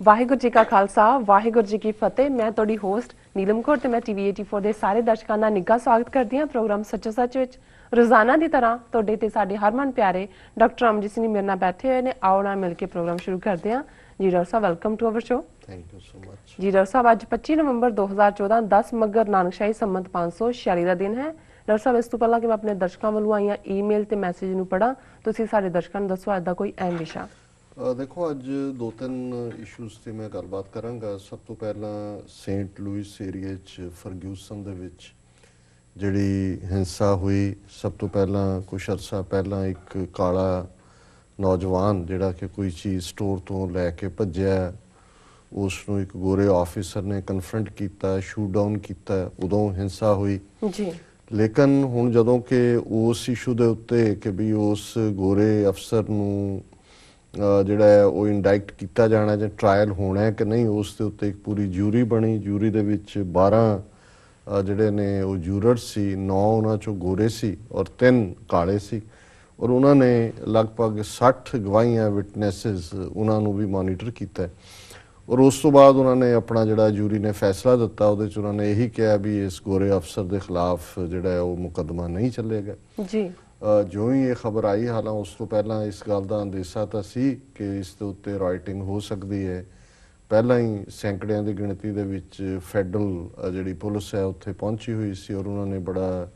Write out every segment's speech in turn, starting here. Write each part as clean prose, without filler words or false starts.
ਵਾਹਿਗੁਰੂ ਜੀ ਕਾ ਖਾਲਸਾ ਵਾਹਿਗੁਰੂ ਜੀ ਕੀ ਫਤਿਹ। ਮੈਂ ਤੁਹਾਡੀ ਹੋਸਟ ਨੀਲਮ ਕੌਰ ਤੇ ਮੈਂ ਟੀਵੀ 84 ਦੇ ਸਾਰੇ ਦਰਸ਼ਕਾਂ ਦਾ ਨਿੱਘਾ ਸਵਾਗਤ ਕਰਦੀ ਹਾਂ ਪ੍ਰੋਗਰਾਮ ਸੱਚੋ ਸੱਚ ਵਿੱਚ। ਰੋਜ਼ਾਨਾ ਦੀ ਤਰ੍ਹਾਂ ਤੁਹਾਡੇ ਤੇ ਸਾਡੇ ਹਰਮਨ ਪਿਆਰੇ ਡਾਕਟਰ ਅਮਰਜੀਤ ਸਿੰਘ ਮੇਰੇ ਨਾਲ ਬੈਠੇ ਹੋਏ ਨੇ। ਆਓ ਨਾਲ ਮਿਲ ਕੇ ਪ੍ਰੋਗਰਾਮ ਸ਼ੁਰੂ ਕਰਦੇ ਹਾਂ। ਜੀ ਡਾਕਟਰ ਸਾਹਿਬ, welcome to our show. Thank you so much. ਜੀ ਡਾਕਟਰ ਸਾਹਿਬ, ਅੱਜ 25 ਨਵੰਬਰ 2014 10 ਮੱਘਰ ਨਾਨਕਸ਼ਾਹੀ ਸੰਮਤ 546 ਦਾ ਦਿਨ ਹੈ। ਡਾਕਟਰ ਸਾਹਿਬ, ਇਸ ਤੋਂ ਪਹਿਲਾਂ ਕਿ ਮੈਂ ਆਪਣੇ ਦਰਸ਼ਕਾਂ ਵੱਲੋਂ ਆਈਆਂ ਈਮੇਲ ਤੇ ਮੈਸੇਜ ਨੂੰ ਪੜ੍ਹਾਂ, ਤੁਸੀਂ ਸਾਡੇ ਦਰਸ਼ਕਾਂ ਨੂੰ ਦੱਸੋ ਅੱਜ ਦਾ ਕੋਈ ਅਹਿਮ ਵਿਸ਼ਾ। ਦੇਖੋ, ਅੱਜ ਦੋ ਤਿੰਨ ਇਸ਼ੂਜ਼ ਤੇ ਮੈਂ ਗੱਲਬਾਤ ਕਰਾਂਗਾ। ਸਭ ਤੋਂ ਪਹਿਲਾਂ ਸੇਂਟ ਲੂਇਸ ਏਰੀਏ 'ਚ ਫਰਗਿਊਸਨ ਦੇ ਵਿੱਚ ਜਿਹੜੀ ਹਿੰਸਾ ਹੋਈ, ਸਭ ਤੋਂ ਪਹਿਲਾਂ ਕੁਛ ਅਰਸਾ ਪਹਿਲਾਂ ਇੱਕ ਕਾਲਾ ਨੌਜਵਾਨ ਜਿਹੜਾ ਕਿ ਕੋਈ ਚੀਜ਼ ਸਟੋਰ ਤੋਂ ਲੈ ਕੇ ਭੱਜਿਆ, ਉਸ ਨੂੰ ਇੱਕ ਗੋਰੇ ਆਫਿਸਰ ਨੇ ਕਨਫਰੰਟ ਕੀਤਾ, ਸ਼ੂਟ ਡਾਊਨ ਕੀਤਾ, ਉਦੋਂ ਹਿੰਸਾ ਹੋਈ ਜੀ। ਲੇਕਿਨ ਹੁਣ ਜਦੋਂ ਕਿ ਉਸ ਇਸ਼ੂ ਦੇ ਉੱਤੇ ਕਿ ਵੀ ਉਸ ਗੋਰੇ ਅਫਸਰ ਨੂੰ ਜਿਹੜਾ ਹੈ ਉਹ ਇੰਡਾਇਕਟ ਕੀਤਾ ਜਾਣਾ ਜਾਂ ਟਰਾਇਲ ਹੋਣਾ ਹੈ ਕਿ ਨਹੀਂ, ਉਸ ਦੇ ਉੱਤੇ ਇੱਕ ਪੂਰੀ ਜਿਊਰੀ ਬਣੀ। ਜਿਊਰੀ ਦੇ ਵਿੱਚ 12 ਜਿਹੜੇ ਨੇ ਉਹ ਜੂਰਰ ਸੀ, 9 ਉਹਨਾਂ 'ਚੋਂ ਗੋਰੇ ਸੀ ਔਰ 3 ਕਾਲੇ ਸੀ, ਔਰ ਉਹਨਾਂ ਨੇ ਲਗਭਗ 60 ਗਵਾਹੀਆਂ ਵਿਟਨੈਸਿਸ ਉਹਨਾਂ ਨੂੰ ਵੀ ਮੋਨੀਟਰ ਕੀਤਾ। ਔਰ ਉਸ ਤੋਂ ਬਾਅਦ ਉਹਨਾਂ ਨੇ ਆਪਣਾ ਜਿਹੜਾ ਜੂਰੀ ਨੇ ਫੈਸਲਾ ਦਿੱਤਾ, ਉਹਦੇ 'ਚ ਉਹਨਾਂ ਨੇ ਇਹੀ ਕਿਹਾ ਵੀ ਇਸ ਗੋਰੇ ਅਫਸਰ ਦੇ ਖਿਲਾਫ ਜਿਹੜਾ ਹੈ ਉਹ ਮੁਕੱਦਮਾ ਨਹੀਂ ਚੱਲੇਗਾ ਜੀ। ਜੋ ਹੀ ਇਹ ਖਬਰ ਆਈ, ਹਾਲਾਂ ਉਸ ਤੋਂ ਪਹਿਲਾਂ ਇਸ ਗੱਲ ਦਾ ਅੰਦੇਸ਼ਾ ਤਾਂ ਸੀ ਕਿ ਇਸ ਦੇ ਉੱਤੇ ਰਾਈਟਿੰਗ ਹੋ ਸਕਦੀ ਹੈ। ਪਹਿਲਾਂ ਹੀ ਸੈਂਕੜਿਆਂ ਦੀ ਗਿਣਤੀ ਦੇ ਵਿੱਚ ਫੈਡਰਲ ਜਿਹੜੀ ਪੁਲਿਸ ਹੈ ਉੱਥੇ ਪਹੁੰਚੀ ਹੋਈ ਸੀ ਔਰ ਉਹਨਾਂ ਨੇ ਬੜਾ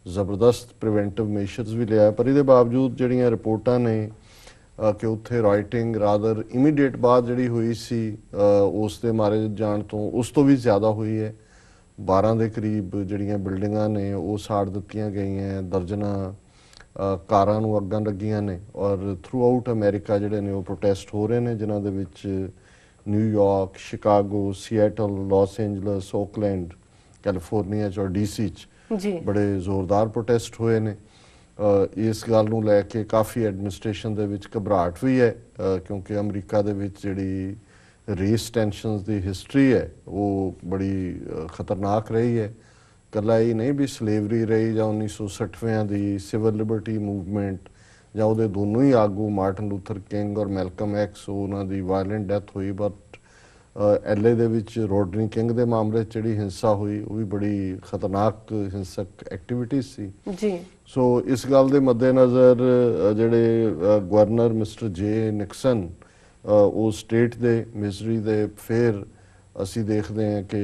ਜ਼ਬਰਦਸਤ ਪ੍ਰੀਵੈਂਟਿਵ ਮੇਸ਼ਰਸ ਵੀ ਲਿਆ। ਪਰ ਇਹਦੇ ਬਾਵਜੂਦ ਜਿਹੜੀਆਂ ਰਿਪੋਰਟਾਂ ਨੇ ਕਿ ਉੱਥੇ ਰਾਈਟਿੰਗ ਰਾਦਰ ਇਮੀਡੀਏਟ ਬਾਅਦ ਜਿਹੜੀ ਹੋਈ ਸੀ ਉਸ ਦੇ ਮਾਰੇ ਜਾਣ ਤੋਂ ਉਸ ਤੋਂ ਵੀ ਜ਼ਿਆਦਾ ਹੋਈ ਹੈ। 12 ਦੇ ਕਰੀਬ ਜਿਹੜੀਆਂ ਬਿਲਡਿੰਗਾਂ ਨੇ ਉਹ ਸਾੜ ਦਿੱਤੀਆਂ ਗਈਆਂ, ਦਰਜਨਾਂ ਕਾਰਾਂ ਨੂੰ ਅੱਗਾਂ ਲੱਗੀਆਂ ਨੇ ਔਰ ਥਰੂ ਆਊਟ ਅਮਰੀਕਾ ਜਿਹੜੇ ਨੇ ਉਹ ਪ੍ਰੋਟੈਸਟ ਹੋ ਰਹੇ ਨੇ, ਜਿਨ੍ਹਾਂ ਦੇ ਵਿੱਚ New York, Chicago, Seattle, Los Angeles, Oakland, California 'ਚ ਔਰ DC 'ਚ ਬੜੇ ਜ਼ੋਰਦਾਰ ਪ੍ਰੋਟੈਸਟ ਹੋਏ ਨੇ। ਇਸ ਗੱਲ ਨੂੰ ਲੈ ਕੇ ਕਾਫੀ ਐਡਮਿਨਿਸਟ੍ਰੇਸ਼ਨ ਦੇ ਵਿੱਚ ਘਬਰਾਹਟ ਵੀ ਹੈ ਕਿਉਂਕਿ ਅਮਰੀਕਾ ਦੇ ਵਿੱਚ ਜਿਹੜੀ ਰੇਸ ਟੈਂਸ਼ਨਸ ਦੀ ਹਿਸਟਰੀ ਹੈ ਉਹ ਬੜੀ ਖਤਰਨਾਕ ਰਹੀ ਹੈ। ਇਕੱਲਾ ਇਹ ਨਹੀਂ ਵੀ ਸਲੇਵਰੀ ਰਹੀ ਜਾਂ 1960ਵਿਆਂ ਦੀ ਸਿਵਲ ਲਿਬਰਟੀ ਮੂਵਮੈਂਟ ਜਾਂ ਉਹਦੇ ਦੋਨੋਂ ਹੀ ਆਗੂ ਮਾਰਟਨ ਲੂਥਰ ਕਿੰਗ ਔਰ ਮੈਲਕਮ ਐਕਸ, ਉਹਨਾਂ ਦੀ ਵਾਇਲੈਂਟ ਡੈਥ ਹੋਈ। ਬਟ LA ਦੇ ਵਿੱਚ ਰੋਡਨੀ ਕਿੰਗ ਦੇ ਮਾਮਲੇ 'ਚ ਜਿਹੜੀ ਹਿੰਸਾ ਹੋਈ ਉਹ ਵੀ ਬੜੀ ਖਤਰਨਾਕ ਹਿੰਸਕ ਐਕਟੀਵਿਟੀ ਸੀ ਜੀ। ਸੋ ਇਸ ਗੱਲ ਦੇ ਮੱਦੇਨਜ਼ਰ ਜਿਹੜੇ ਗਵਰਨਰ ਮਿਸਟਰ ਜੇ ਨਿਕਸਨ ਉਹ ਸਟੇਟ ਦੇ ਮਿਜ਼ਰੀ ਦੇ, ਫਿਰ ਅਸੀਂ ਦੇਖਦੇ ਹਾਂ ਕਿ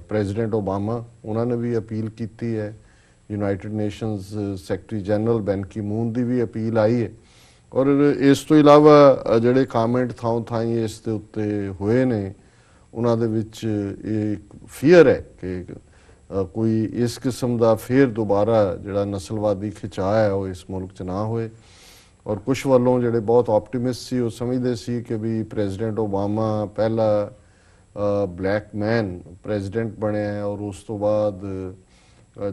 ਪ੍ਰੈਜ਼ੀਡੈਂਟ ਓਬਾਮਾ ਉਹਨਾਂ ਨੇ ਵੀ ਅਪੀਲ ਕੀਤੀ ਹੈ। United Nations secretary general Ban Ki Moon ਦੀ ਵੀ ਅਪੀਲ ਆਈ ਹੈ ਔਰ ਇਸ ਤੋਂ ਇਲਾਵਾ ਜਿਹੜੇ ਕਾਮੈਂਟ ਥਾਂ ਥਾਈਂ ਇਸ ਦੇ ਉੱਤੇ ਹੋਏ ਨੇ, ਉਹਨਾਂ ਦੇ ਵਿੱਚ ਇਹ ਫੀਅਰ ਹੈ ਕਿ ਕੋਈ ਇਸ ਕਿਸਮ ਦਾ ਫਿਰ ਦੁਬਾਰਾ ਜਿਹੜਾ ਨਸਲਵਾਦੀ ਖਿਚਾਅ ਹੈ ਉਹ ਇਸ ਮੁਲਕ 'ਚ ਨਾ ਹੋਏ। ਔਰ ਕੁਛ ਵੱਲੋਂ ਜਿਹੜੇ ਬਹੁਤ ਆਪਟੀਮਿਸਟ ਸੀ ਉਹ ਸਮਝਦੇ ਸੀ ਕਿ ਵੀ ਪ੍ਰੈਜ਼ੀਡੈਂਟ ਓਬਾਮਾ ਪਹਿਲਾ ਬਲੈਕ ਮੈਨ ਪ੍ਰੈਜ਼ੀਡੈਂਟ ਬਣਿਆ ਹੈ ਔਰ ਉਸ ਤੋਂ ਬਾਅਦ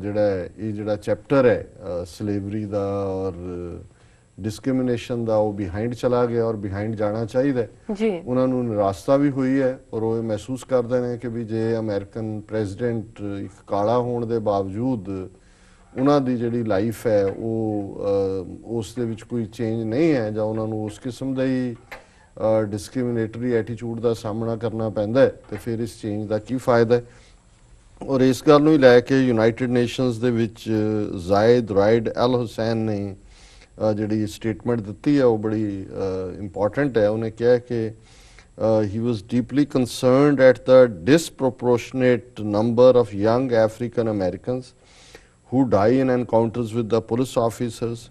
ਜਿਹੜਾ ਚੈਪਟਰ ਹੈ ਸਲੇਵਰੀ ਦਾ ਔਰ ਡਿਸਕ੍ਰਿਮੀਨੇਸ਼ਨ ਦਾ ਉਹ ਬਿਹਾਈਂਡ ਚਲਾ ਗਿਆ ਔਰ ਬਿਹਾਈਂਡ ਜਾਣਾ ਚਾਹੀਦਾ ਜੀ। ਉਹਨਾਂ ਨੂੰ ਨਿਰਾਸ਼ਤਾ ਵੀ ਹੋਈ ਹੈ ਔਰ ਉਹ ਮਹਿਸੂਸ ਕਰਦੇ ਨੇ ਕਿ ਵੀ ਜੇ ਅਮਰੀਕਨ ਪ੍ਰੈਜ਼ੀਡੈਂਟ ਇੱਕ ਕਾਲਾ ਹੋਣ ਦੇ ਬਾਵਜੂਦ ਉਹਨਾਂ ਦੀ ਜਿਹੜੀ ਲਾਈਫ ਹੈ ਉਹ ਉਸ ਦੇ ਵਿੱਚ ਕੋਈ ਚੇਂਜ ਨਹੀਂ ਹੈ ਜਾਂ ਉਹਨਾਂ ਨੂੰ ਉਸ ਕਿਸਮ ਦਾ ਹੀ ਡਿਸਕ੍ਰਿਮੀਨੇਟਰੀ ਐਟੀਟਿਊਡ ਦਾ ਸਾਹਮਣਾ ਕਰਨਾ ਪੈਂਦਾ ਹੈ, ਤੇ ਫਿਰ ਇਸ ਚੇਂਜ ਦਾ ਕੀ ਫਾਇਦਾ ਹੈ। ਔਰ ਇਸ ਗੱਲ ਨੂੰ ਹੀ ਲੈ ਕੇ ਯੂਨਾਈਟਿਡ ਨੇਸ਼ਨਸ ਦੇ ਵਿੱਚ ਜ਼ਾਇਦ ਰਾਇਡ ਅਲ ਹੁਸੈਨ ਨੇ ਜਿਹੜੀ ਸਟੇਟਮੈਂਟ ਦਿੱਤੀ ਹੈ ਉਹ ਬੜੀ ਇੰਪੋਰਟੈਂਟ ਹੈ। ਉਹਨੇ ਕਿਹਾ ਕਿ he was deeply concerned at the disproportionate number of young African Americans who die in encounters with the police officers,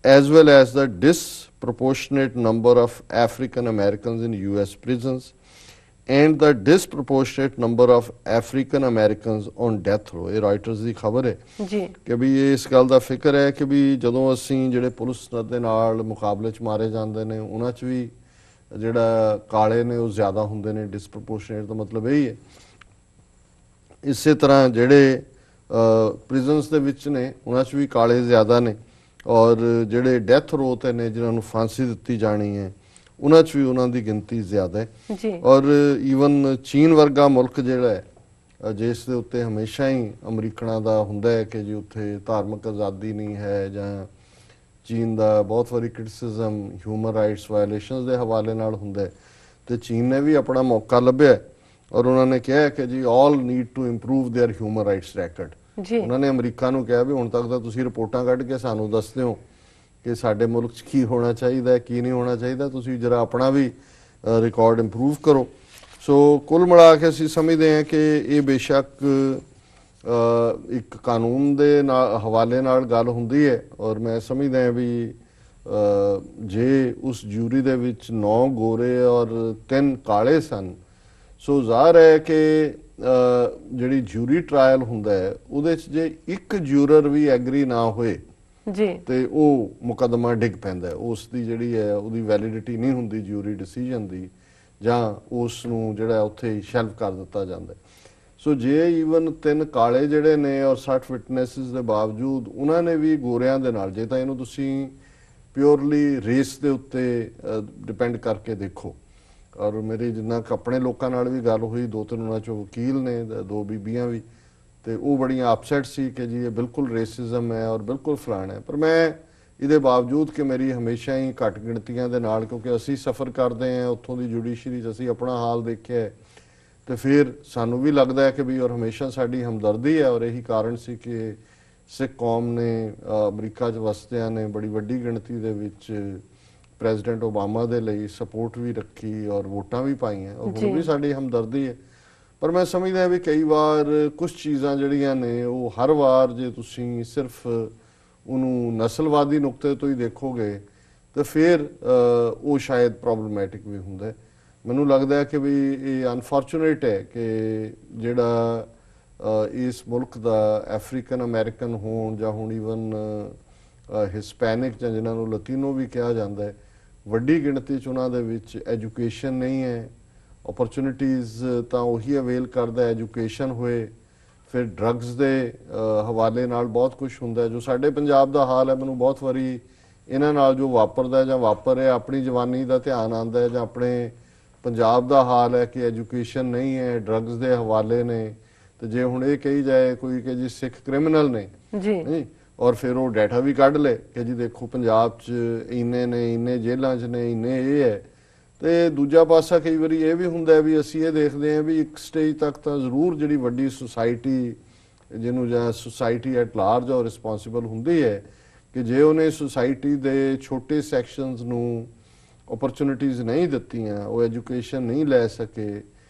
as well as the disproportionate number of African Americans in US prisons and the disproportionate number of African Americans on death row। ਇਹ writers ਦੀ ਖਬਰ ਹੈ ਕਿ ਵੀ ਇਸ ਗੱਲ ਦਾ ਫਿਕਰ ਹੈ ਕਿ ਵੀ ਜਦੋਂ ਅਸੀਂ ਜਿਹੜੇ ਪੁਲਿਸ ਦੇ ਨਾਲ ਮੁਕਾਬਲੇ 'ਚ ਮਾਰੇ ਜਾਂਦੇ ਨੇ ਉਹਨਾਂ 'ਚ ਵੀ ਜਿਹੜਾ ਕਾਲੇ ਨੇ ਉਹ ਜ਼ਿਆਦਾ ਹੁੰਦੇ ਨੇ। ਡਿਸਪ੍ਰੋਪੋਰਸ਼ਨੇਟ ਦਾ ਮਤਲਬ ਇਹੀ ਹੈ। ਇਸੇ ਤਰ੍ਹਾਂ ਜਿਹੜੇ ਪ੍ਰਿਜ਼ਨਸ ਦੇ ਵਿੱਚ ਨੇ ਉਹਨਾਂ 'ਚ ਵੀ ਕਾਲੇ ਜ਼ਿਆਦਾ ਨੇ ਔਰ ਜਿਹੜੇ ਡੈਥ ਰੋ 'ਤੇ ਨੇ ਜਿਨ੍ਹਾਂ ਨੂੰ ਫਾਂਸੀ ਦਿੱਤੀ ਜਾਣੀ ਹੈ ਉਹਨਾਂ 'ਚ ਵੀ ਉਹਨਾਂ ਦੀ ਗਿਣਤੀ ਜ਼ਿਆਦਾ ਹੈ। ਔਰ ਈਵਨ ਚੀਨ ਵਰਗਾ ਮੁਲਕ ਜਿਹੜਾ ਹੈ ਜਿਸ ਦੇ ਉੱਤੇ ਹਮੇਸ਼ਾ ਹੀ ਅਮਰੀਕਨਾਂ ਦਾ ਹੁੰਦਾ ਹੈ ਕਿ ਜੀ ਉੱਥੇ ਧਾਰਮਿਕ ਆਜ਼ਾਦੀ ਨਹੀਂ ਹੈ ਜਾਂ ਚੀਨ ਦਾ ਬਹੁਤ ਵਾਰੀ ਕ੍ਰਿਟਿਸਿਜ਼ਮ ਹਿਊਮਨ ਰਾਈਟਸ ਵਾਇਲੇਸ਼ਨਸ ਦੇ ਹਵਾਲੇ ਨਾਲ ਹੁੰਦਾ ਹੈ, ਤੇ ਚੀਨ ਨੇ ਵੀ ਆਪਣਾ ਮੌਕਾ ਲੱਭਿਆ ਔਰ ਉਹਨਾਂ ਨੇ ਕਿਹਾ ਕਿ ਜੀ all need to improve their human rights record. ਜੀ ਉਹਨਾਂ ਨੇ ਅਮਰੀਕਾ ਨੂੰ ਕਿਹਾ ਵੀ ਹੁਣ ਤੱਕ ਤਾਂ ਤੁਸੀਂ ਰਿਪੋਰਟਾਂ ਕੱਢ ਕੇ ਸਾਨੂੰ ਦੱਸਦੇ ਹੋ ਕਿ ਸਾਡੇ ਮੁਲਕ 'ਚ ਕੀ ਹੋਣਾ ਚਾਹੀਦਾ ਕੀ ਨਹੀਂ ਹੋਣਾ ਚਾਹੀਦਾ, ਤੁਸੀਂ ਜਰਾ ਆਪਣਾ ਵੀ ਰਿਕਾਰਡ ਇੰਪਰੂਵ ਕਰੋ। ਸੋ ਕੁੱਲ ਮਿਲਾ ਕੇ ਅਸੀਂ ਸਮਝਦੇ ਹਾਂ ਕਿ ਇਹ ਬੇਸ਼ੱਕ ਇੱਕ ਕਾਨੂੰਨ ਦੇ ਨਾਲ ਹਵਾਲੇ ਨਾਲ ਗੱਲ ਹੁੰਦੀ ਹੈ ਔਰ ਮੈਂ ਸਮਝਦਾ ਹਾਂ ਵੀ ਜੇ ਉਸ ਜੂਰੀ ਦੇ ਵਿੱਚ 9 ਗੋਰੇ ਔਰ 3 ਕਾਲੇ ਸਨ, ਸੋ ਜ਼ਾਹਰ ਹੈ ਕਿ ਜਿਹੜੀ ਜੂਰੀ ਟਰਾਇਲ ਹੁੰਦਾ ਹੈ ਉਹਦੇ 'ਚ ਜੇ ਇੱਕ ਜੂਰਰ ਵੀ ਐਗਰੀ ਨਾ ਹੋਏ ਜੀ ਤੇ ਉਹ ਮੁਕੱਦਮਾ ਡਿੱਗ ਪੈਂਦਾ, ਉਸ ਦੀ ਜਿਹੜੀ ਹੈ ਉਹਦੀ ਵੈਲਿਡਿਟੀ ਨਹੀਂ ਹੁੰਦੀ ਜੂਰੀ ਡਿਸੀਜਨ ਦੀ, ਜਾਂ ਉਸ ਨੂੰ ਜਿਹੜਾ ਉੱਥੇ ਸ਼ੈਲਫ ਕਰ ਦਿੱਤਾ ਜਾਂਦਾ। ਸੋ ਜੇ ਈਵਨ 3 ਕਾਲੇ ਜਿਹੜੇ ਨੇ ਔਰ 60 ਵਿਟਨੈਸਿਸ ਦੇ ਬਾਵਜੂਦ ਉਹਨਾਂ ਨੇ ਵੀ ਗੋਰਿਆਂ ਦੇ ਨਾਲ, ਜੇ ਤਾਂ ਇਹਨੂੰ ਤੁਸੀਂ ਪਿਓਰਲੀ ਰੇਸ ਦੇ ਉੱਤੇ ਡਿਪੈਂਡ ਕਰਕੇ ਦੇਖੋ, ਔਰ ਮੇਰੀ ਜਿੰਨਾ ਆਪਣੇ ਲੋਕਾਂ ਨਾਲ ਵੀ ਗੱਲ ਹੋਈ, 2-3 ਉਹਨਾਂ ਚੋਂ ਵਕੀਲ ਨੇ, 2 ਬੀਬੀਆਂ ਵੀ, ਤੇ ਉਹ ਬੜੀਆਂ ਅਪਸੈਟ ਸੀ ਕਿ ਜੀ ਇਹ ਬਿਲਕੁਲ ਰੇਸਿਜ਼ਮ ਹੈ ਔਰ ਬਿਲਕੁਲ ਫਲਾਣਾ ਹੈ। ਪਰ ਮੈਂ ਇਹਦੇ ਬਾਵਜੂਦ ਕਿ ਮੇਰੀ ਹਮੇਸ਼ਾ ਹੀ ਘੱਟ ਗਿਣਤੀਆਂ ਦੇ ਨਾਲ, ਕਿਉਂਕਿ ਅਸੀਂ ਸਫ਼ਰ ਕਰਦੇ ਹਾਂ ਉੱਥੋਂ ਦੀ ਜੁਡੀਸ਼ਰੀ 'ਚ, ਅਸੀਂ ਆਪਣਾ ਹਾਲ ਦੇਖਿਆ ਤੇ ਫਿਰ ਸਾਨੂੰ ਵੀ ਲੱਗਦਾ ਹੈ ਕਿ ਵੀ ਔਰ ਹਮੇਸ਼ਾ ਸਾਡੀ ਹਮਦਰਦੀ ਹੈ ਔਰ ਇਹੀ ਕਾਰਨ ਸੀ ਕਿ ਸਿੱਖ ਕੌਮ ਨੇ ਅਮਰੀਕਾ 'ਚ ਵਸਦਿਆਂ ਨੇ ਬੜੀ ਵੱਡੀ ਗਿਣਤੀ ਦੇ ਵਿੱਚ ਪ੍ਰੈਜ਼ੀਡੈਂਟ ਓਬਾਮਾ ਦੇ ਲਈ ਸਪੋਰਟ ਵੀ ਰੱਖੀ ਔਰ ਵੋਟਾਂ ਵੀ ਪਾਈਆਂ ਔਰ ਹੁਣ ਵੀ ਸਾਡੀ ਹਮਦਰਦੀ ਹੈ। ਪਰ ਮੈਂ ਸਮਝਦਾ ਵੀ ਕਈ ਵਾਰ ਕੁਝ ਚੀਜ਼ਾਂ ਜਿਹੜੀਆਂ ਨੇ ਉਹ ਹਰ ਵਾਰ ਜੇ ਤੁਸੀਂ ਸਿਰਫ ਉਹਨੂੰ ਨਸਲਵਾਦੀ ਨੁਕਤੇ ਤੋਂ ਹੀ ਦੇਖੋਗੇ ਤਾਂ ਫਿਰ ਉਹ ਸ਼ਾਇਦ ਪ੍ਰੋਬਲਮੈਟਿਕ ਵੀ ਹੁੰਦਾ ਹੈ। ਮੈਨੂੰ ਲੱਗਦਾ ਹੈ ਕਿ ਵੀ ਇਹ ਅਨਫੋਰਚੂਨੇਟ ਹੈ ਕਿ ਜਿਹੜਾ ਇਸ ਮੁਲਕ ਦਾ ਅਫਰੀਕਨ ਅਮਰੀਕਨ ਹੋਣ ਜਾਂ ਹੁਣ ਈਵਨ ਹਿਸਪੈਨਿਕ ਜਾਂ ਜਿਨ੍ਹਾਂ ਨੂੰ ਲਤੀਨੋ ਵੀ ਕਿਹਾ ਜਾਂਦਾ ਹੈ, ਵੱਡੀ ਗਿਣਤੀ 'ਚ ਉਹਨਾਂ ਦੇ ਵਿੱਚ ਐਜੂਕੇਸ਼ਨ ਨਹੀਂ ਹੈ। ਓਪਰਚੁਨਿਟੀਜ਼ ਤਾਂ ਉਹੀ ਅਵੇਲ ਕਰਦਾ ਐਜੂਕੇਸ਼ਨ ਹੋਏ, ਫਿਰ ਡਰੱਗਸ ਦੇ ਹਵਾਲੇ ਨਾਲ ਬਹੁਤ ਕੁਝ ਹੁੰਦਾ ਜੋ ਸਾਡੇ ਪੰਜਾਬ ਦਾ ਹਾਲ ਹੈ। ਮੈਨੂੰ ਬਹੁਤ ਵਾਰੀ ਇਹਨਾਂ ਨਾਲ ਜੋ ਵਾਪਰਦਾ ਜਾਂ ਵਾਪਰ ਰਿਹਾ ਆਪਣੀ ਜਵਾਨੀ ਦਾ ਧਿਆਨ ਆਉਂਦਾ ਹੈ, ਜਾਂ ਆਪਣੇ ਪੰਜਾਬ ਦਾ ਹਾਲ ਹੈ ਕਿ ਐਜੂਕੇਸ਼ਨ ਨਹੀਂ ਹੈ, ਡਰੱਗਸ ਦੇ ਹਵਾਲੇ ਨੇ। ਤੇ ਜੇ ਹੁਣ ਇਹ ਕਹੀ ਜਾਏ ਕੋਈ ਕਿ ਜੀ ਸਿੱਖ ਕ੍ਰਿਮੀਨਲ ਨੇ ਜੀ, ਔਰ ਫਿਰ ਉਹ ਡਾਟਾ ਵੀ ਕੱਢ ਲੇ ਕਿ ਜੀ ਦੇਖੋ ਪੰਜਾਬ 'ਚ ਇੰਨੇ ਨੇ, ਇੰਨੇ ਜੇਲ੍ਹਾਂ 'ਚ ਨੇ, ਇੰਨੇ ਇਹ ਹੈ। ਤੇ ਦੂਜਾ ਪਾਸਾ ਕਈ ਵਾਰੀ ਇਹ ਵੀ ਹੁੰਦਾ ਵੀ ਅਸੀਂ ਇਹ ਦੇਖਦੇ ਹਾਂ ਵੀ ਇੱਕ ਸਟੇਜ ਤੱਕ ਤਾਂ ਜ਼ਰੂਰ ਜਿਹੜੀ ਵੱਡੀ ਸੁਸਾਇਟੀ ਜਿਹਨੂੰ ਜਾਂ ਸੁਸਾਇਟੀ ਐਟ ਲਾਰਜ ਔਰ ਰਿਸਪੌਂਸਿਬਲ ਹੁੰਦੀ ਹੈ ਕਿ ਜੇ ਉਹਨੇ ਸੁਸਾਇਟੀ ਦੇ ਛੋਟੇ ਸੈਕਸ਼ਨਸ ਨੂੰ ਓਪਰਚੁਨਿਟੀਜ਼ ਨਹੀਂ ਦਿੱਤੀਆਂ, ਉਹ ਐਜੂਕੇਸ਼ਨ ਨਹੀਂ ਲੈ ਸਕੇ,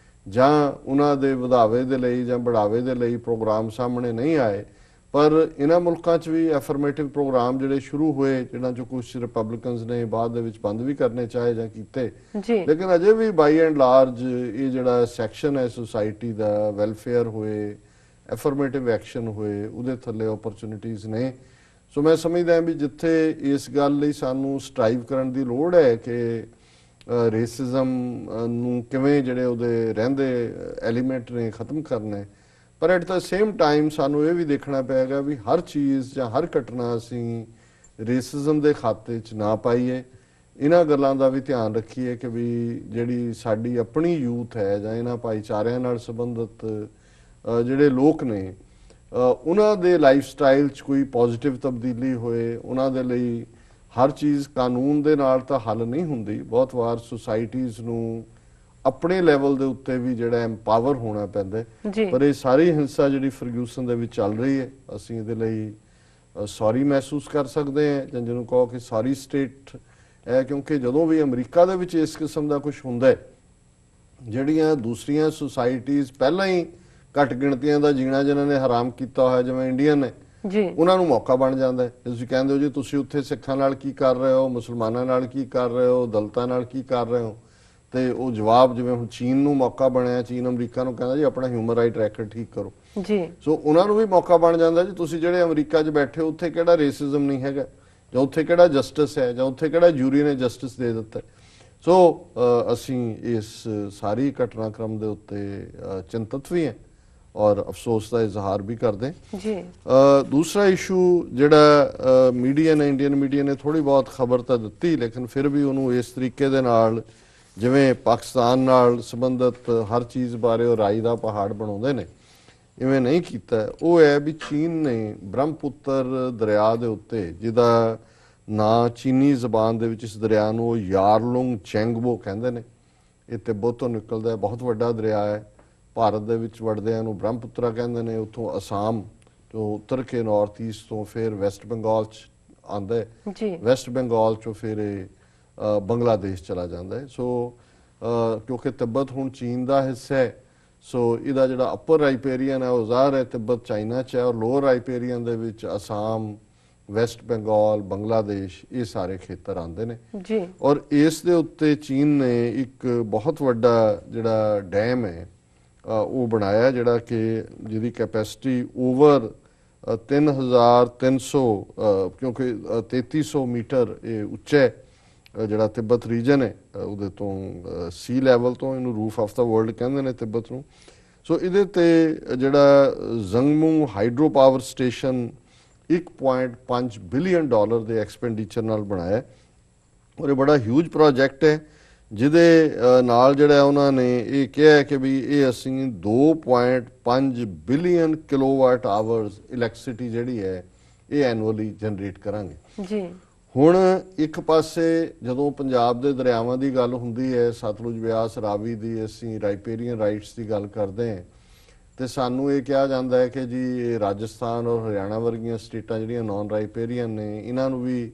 ਜਾਂ ਉਹਨਾਂ ਦੇ ਵਧਾਵੇ ਦੇ ਲਈ ਜਾਂ ਬੜਾਵੇ ਦੇ ਲਈ ਪ੍ਰੋਗਰਾਮ ਸਾਹਮਣੇ ਨਹੀਂ ਆਏ। ਪਰ ਇਹਨਾਂ ਮੁਲਕਾਂ 'ਚ ਵੀ ਐਫਰਮੇਟਿਵ ਪ੍ਰੋਗਰਾਮ ਜਿਹੜੇ ਸ਼ੁਰੂ ਹੋਏ, ਜਿਹਨਾਂ 'ਚੋਂ ਕੁਝ ਰਿਪਬਲਿਕਨਸ ਨੇ ਬਾਅਦ ਦੇ ਵਿੱਚ ਬੰਦ ਵੀ ਕਰਨੇ ਚਾਹੇ ਜਾਂ ਕੀਤੇ, ਲੇਕਿਨ ਅਜੇ ਵੀ ਬਾਈ ਐਂਡ ਲਾਰਜ ਇਹ ਜਿਹੜਾ ਸੈਕਸ਼ਨ ਹੈ ਸੁਸਾਇਟੀ ਦਾ, ਵੈਲਫੇਅਰ ਹੋਏ, ਐਫਰਮੇਟਿਵ ਐਕਸ਼ਨ ਹੋਏ, ਉਹਦੇ ਥੱਲੇ ਓਪਰਚੁਨਿਟੀਜ਼ ਨੇ। ਸੋ ਮੈਂ ਸਮਝਦਾ ਵੀ ਜਿੱਥੇ ਇਸ ਗੱਲ ਲਈ ਸਾਨੂੰ ਸਟਰਾਈਵ ਕਰਨ ਦੀ ਲੋੜ ਹੈ ਕਿ ਰੇਸਿਜ਼ਮ ਨੂੰ ਕਿਵੇਂ ਜਿਹੜੇ ਉਹਦੇ ਰਹਿੰਦੇ ਐਲੀਮੈਂਟ ਨੇ ਖਤਮ ਕਰਨੇ, ਪਰ ਐਟ ਦ ਸੇਮ ਟਾਈਮ ਸਾਨੂੰ ਇਹ ਵੀ ਦੇਖਣਾ ਪਏਗਾ ਵੀ ਹਰ ਚੀਜ਼ ਜਾਂ ਹਰ ਘਟਨਾ ਅਸੀਂ ਰੇਸਿਜ਼ਮ ਦੇ ਖਾਤੇ 'ਚ ਨਾ ਪਾਈਏ। ਇਹਨਾਂ ਗੱਲਾਂ ਦਾ ਵੀ ਧਿਆਨ ਰੱਖੀਏ ਕਿ ਵੀ ਜਿਹੜੀ ਸਾਡੀ ਆਪਣੀ ਯੂਥ ਹੈ ਜਾਂ ਇਹਨਾਂ ਭਾਈਚਾਰਿਆਂ ਨਾਲ ਸੰਬੰਧਿਤ ਜਿਹੜੇ ਲੋਕ ਨੇ ਉਹਨਾਂ ਦੇ ਲਾਈਫ ਸਟਾਈਲ 'ਚ ਕੋਈ ਪੋਜ਼ਿਟਿਵ ਤਬਦੀਲੀ ਹੋਏ। ਉਹਨਾਂ ਦੇ ਲਈ ਹਰ ਚੀਜ਼ ਕਾਨੂੰਨ ਦੇ ਨਾਲ ਤਾਂ ਹੱਲ ਨਹੀਂ ਹੁੰਦੀ, ਬਹੁਤ ਵਾਰ ਸੁਸਾਇਟੀਜ਼ ਨੂੰ ਆਪਣੇ ਲੈਵਲ ਦੇ ਉੱਤੇ ਵੀ ਜਿਹੜਾ ਐਮਪਾਵਰ ਹੋਣਾ ਪੈਂਦਾ। ਪਰ ਇਹ ਸਾਰੀ ਹਿੰਸਾ ਜਿਹੜੀ ਫਰਗਿਊਸਨ ਦੇ ਵਿੱਚ ਚੱਲ ਰਹੀ ਹੈ, ਅਸੀਂ ਇਹਦੇ ਲਈ ਸੌਰੀ ਮਹਿਸੂਸ ਕਰ ਸਕਦੇ ਹਾਂ, ਜਾਂ ਜਿਹਨੂੰ ਕਹੋ ਕਿ ਸੌਰੀ ਸਟੇਟ ਹੈ, ਕਿਉਂਕਿ ਜਦੋਂ ਵੀ ਅਮਰੀਕਾ ਦੇ ਵਿੱਚ ਇਸ ਕਿਸਮ ਦਾ ਕੁਝ ਹੁੰਦਾ ਹੈ, ਜਿਹੜੀਆਂ ਦੂਸਰੀਆਂ ਸੁਸਾਇਟੀਜ਼ ਪਹਿਲਾਂ ਹੀ ਘੱਟ ਗਿਣਤੀਆਂ ਦਾ ਜੀਣਾ ਜਿਨ੍ਹਾਂ ਨੇ ਹਰਾਮ ਕੀਤਾ ਹੋਇਆ, ਜਿਵੇਂ ਇੰਡੀਅਨ ਨੇ, ਉਹਨਾਂ ਨੂੰ ਮੌਕਾ ਬਣ ਜਾਂਦਾ ਹੈ। ਤੁਸੀਂ ਕਹਿੰਦੇ ਹੋ ਜੀ ਤੁਸੀਂ ਉੱਥੇ ਸਿੱਖਾਂ ਨਾਲ ਕੀ ਕਰ ਰਹੇ ਹੋ, ਮੁਸਲਮਾਨਾਂ ਨਾਲ ਕੀ ਕਰ ਰਹੇ ਹੋ, ਦਲਿਤਾਂ ਨਾਲ ਕੀ ਕਰ ਰਹੇ ਹੋ, ਤੇ ਉਹ ਜਵਾਬ ਜਿਵੇਂ ਹੁਣ ਚੀਨ ਨੂੰ ਮੌਕਾ ਬਣਿਆ, ਚੀਨ ਅਮਰੀਕਾ ਨੂੰ ਕਹਿੰਦਾ ਜੀ ਆਪਣਾ ਹਿਊਮਨ ਰਾਈਟ ਰੈਕਡ ਠੀਕ ਕਰੋ ਜੀ। ਸੋ ਉਹਨਾਂ ਨੂੰ ਵੀ ਮੌਕਾ ਬਣ ਜਾਂਦਾ ਜੀ ਤੁਸੀਂ ਜਿਹੜੇ ਅਮਰੀਕਾ 'ਚ ਬੈਠੇ ਹੋ ਉੱਥੇ ਕਿਹੜਾ ਰੇਸਿਜ਼ਮ ਨਹੀਂ ਹੈਗਾ, ਜਾਂ ਉੱਥੇ ਕਿਹੜਾ ਜਸਟਿਸ ਹੈ, ਜਾਂ ਉੱਥੇ ਕਿਹੜਾ ਜੂਰੀ ਨੇ ਜਸਟਿਸ ਦੇ ਦਿੱਤਾ। ਸੋ ਅਸੀਂ ਇਸ ਸਾਰੀ ਘਟਨਾਕ੍ਰਮ ਦੇ ਉੱਤੇ ਚਿੰਤਤ ਵੀ ਹਾਂ ਔਰ ਅਫਸੋਸ ਦਾ ਇਜ਼ਹਾਰ ਵੀ ਕਰਦੇ ਜੀ। ਦੂਸਰਾ ਇਸ਼ੂ ਜਿਹੜਾ ਮੀਡੀਆ ਨੇ, ਇੰਡੀਅਨ ਮੀਡੀਆ ਨੇ ਥੋੜੀ ਬਹੁਤ ਖਬਰ ਤਾਂ ਦਿੱਤੀ, ਲੇਕਿਨ ਫਿਰ ਵੀ ਉਹਨੂੰ ਇਸ ਤਰੀਕੇ ਦੇ ਨਾਲ ਜਿਵੇਂ ਪਾਕਿਸਤਾਨ ਨਾਲ ਸੰਬੰਧਿਤ ਹਰ ਚੀਜ਼ ਬਾਰੇ ਉਹ ਰਾਈ ਦਾ ਪਹਾੜ ਬਣਾਉਂਦੇ ਨੇ, ਇਵੇਂ ਨਹੀਂ ਕੀਤਾ। ਉਹ ਹੈ ਵੀ ਚੀਨ ਨੇ ਬ੍ਰਹਮਪੁੱਤਰ ਦਰਿਆ ਦੇ ਉੱਤੇ, ਜਿਹਦਾ ਨਾਂ ਚੀਨੀ ਜ਼ਬਾਨ ਦੇ ਵਿੱਚ ਇਸ ਦਰਿਆ ਨੂੰ ਯਾਰਲੁੰਗ ਚੈਂਗਬੋ ਕਹਿੰਦੇ ਨੇ, ਇਹ ਤਿੱਬਤ ਤੋਂ ਨਿਕਲਦਾ ਹੈ, ਬਹੁਤ ਵੱਡਾ ਦਰਿਆ ਹੈ। ਭਾਰਤ ਦੇ ਵਿੱਚ ਵੜਦਿਆਂ ਨੂੰ ਬ੍ਰਹਮਪੁੱਤਰਾ ਕਹਿੰਦੇ ਨੇ। ਉੱਥੋਂ ਅਸਾਮ ਤੋਂ ਉੱਤਰ ਕੇ ਨਾਰਥ ਈਸਟ ਤੋਂ ਫਿਰ ਵੈਸਟ ਬੰਗਾਲ 'ਚ ਆਉਂਦਾ ਹੈ ਜੀ। ਵੈਸਟ ਬੰਗਾਲ 'ਚੋਂ ਫਿਰ ਇਹ ਬੰਗਲਾਦੇਸ਼ ਚਲਾ ਜਾਂਦਾ ਹੈ। ਸੋ ਕਿਉਂਕਿ ਤਿੱਬਤ ਹੁਣ ਚੀਨ ਦਾ ਹਿੱਸਾ ਹੈ, ਸੋ ਇਹਦਾ ਜਿਹੜਾ ਅਪਰ ਰਾਈਪੇਰੀਅਨ ਹੈ ਉਹ ਜ਼ਾਹਰ ਹੈ ਤਿੱਬਤ ਚਾਈਨਾ 'ਚ ਹੈ, ਔਰ ਲੋਅਰ ਰਾਈਪੇਰੀਅਨ ਦੇ ਵਿੱਚ ਅਸਾਮ, ਵੈਸਟ ਬੰਗਾਲ, ਬੰਗਲਾਦੇਸ਼ ਇਹ ਸਾਰੇ ਖੇਤਰ ਆਉਂਦੇ ਨੇ ਜੀ। ਔਰ ਇਸ ਦੇ ਉੱਤੇ ਚੀਨ ਨੇ ਇੱਕ ਬਹੁਤ ਵੱਡਾ ਜਿਹੜਾ ਡੈਮ ਹੈ ਉਹ ਬਣਾਇਆ, ਜਿਹੜਾ ਕਿ ਜਿਹਦੀ ਕੈਪੈਸਿਟੀ ਓਵਰ 3300 ਕਿਉਂਕਿ 3300 ਮੀਟਰ ਇਹ ਉੱਚਾ ਹੈ ਜਿਹੜਾ ਤਿੱਬਤ ਰੀਜਨ ਹੈ ਉਹਦੇ ਤੋਂ ਸੀ ਲੈਵਲ ਤੋਂ। ਇਹਨੂੰ ਰੂਫ ਆਫ ਦਾ ਵਰਲਡ ਕਹਿੰਦੇ ਨੇ ਤਿੱਬਤ ਨੂੰ। ਸੋ ਇਹਦੇ ਤੇ ਜਿਹੜਾ ਜ਼ੰਗਮੂ ਹਾਈਡਰੋ ਪਾਵਰ ਸਟੇਸ਼ਨ $1.5 ਬਿਲੀਅਨ ਦੇ ਐਕਸਪੈਂਡੀਚਰ ਨਾਲ ਬਣਾਇਆ ਔਰ ਇਹ ਬੜਾ ਹਿਊਜ ਪ੍ਰੋਜੈਕਟ ਹੈ, ਜਿਹਦੇ ਨਾਲ ਜਿਹੜਾ ਉਹਨਾਂ ਨੇ ਇਹ ਕਿਹਾ ਕਿ ਵੀ ਇਹ ਅਸੀਂ 2.5 ਬਿਲੀਅਨ ਕਿਲੋਵਾਟ ਆਵਰਸ ਇਲੈਕਟ੍ਰਿਸਿਟੀ ਜਿਹੜੀ ਹੈ ਇਹ ਐਨੂਅਲੀ ਜਨਰੇਟ ਕਰਾਂਗੇ ਜੀ। ਹੁਣ ਇੱਕ ਪਾਸੇ ਜਦੋਂ ਪੰਜਾਬ ਦੇ ਦਰਿਆਵਾਂ ਦੀ ਗੱਲ ਹੁੰਦੀ ਹੈ, ਸਤਲੁਜ, ਬਿਆਸ, ਰਾਵੀ ਦੀ, ਅਸੀਂ ਰਾਈਪੇਰੀਅਨ ਰਾਈਟਸ ਦੀ ਗੱਲ ਕਰਦੇ ਹਾਂ ਤੇ ਸਾਨੂੰ ਇਹ ਕਿਹਾ ਜਾਂਦਾ ਹੈ ਕਿ ਜੀ ਰਾਜਸਥਾਨ ਔਰ ਹਰਿਆਣਾ ਵਰਗੀਆਂ ਸਟੇਟਾਂ ਜਿਹੜੀਆਂ ਨਾਨ ਰਾਈਪੇਰੀਅਨ ਨੇ ਇਹਨਾਂ ਨੂੰ ਵੀ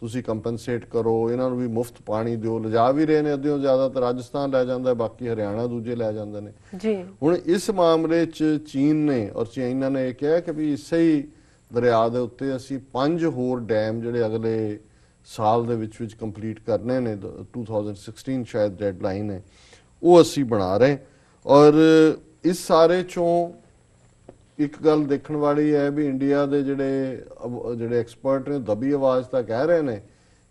ਤੁਸੀਂ ਕੰਪਨਸੇਟ ਕਰੋ, ਇਹਨਾਂ ਨੂੰ ਵੀ ਮੁਫਤ ਪਾਣੀ ਦਿਓ। ਲਿਜਾ ਵੀ ਰਹੇ ਨੇ, ਅੱਧਿਓਂ ਜ਼ਿਆਦਾ ਤਾਂ ਰਾਜਸਥਾਨ ਲੈ ਜਾਂਦਾ, ਬਾਕੀ ਹਰਿਆਣਾ ਦੂਜੇ ਲੈ ਜਾਂਦੇ ਨੇ ਜੀ। ਹੁਣ ਇਸ ਮਾਮਲੇ 'ਚ ਚੀਨ ਨੇ ਔਰ ਚਾਈਨਾ ਨੇ ਇਹ ਕਿਹਾ ਕਿ ਵੀ ਇਸੇ ਹੀ ਦਰਿਆ ਦੇ ਉੱਤੇ ਅਸੀਂ 5 ਹੋਰ ਡੈਮ ਜਿਹੜੇ ਅਗਲੇ ਸਾਲ ਦੇ ਵਿੱਚ ਕੰਪਲੀਟ ਕਰਨੇ ਨੇ, 2016 ਸ਼ਾਇਦ ਡੈਡਲਾਈਨ ਹੈ, ਉਹ ਅਸੀਂ ਬਣਾ ਰਹੇ। ਔਰ ਇਸ ਸਾਰੇ ਚੋਂ ਇੱਕ ਗੱਲ ਦੇਖਣ ਵਾਲੀ ਹੈ ਵੀ ਇੰਡੀਆ ਦੇ ਜਿਹੜੇ ਐਕਸਪਰਟ ਨੇ ਦਬੀ ਆਵਾਜ਼ ਤਾਂ ਕਹਿ ਰਹੇ ਨੇ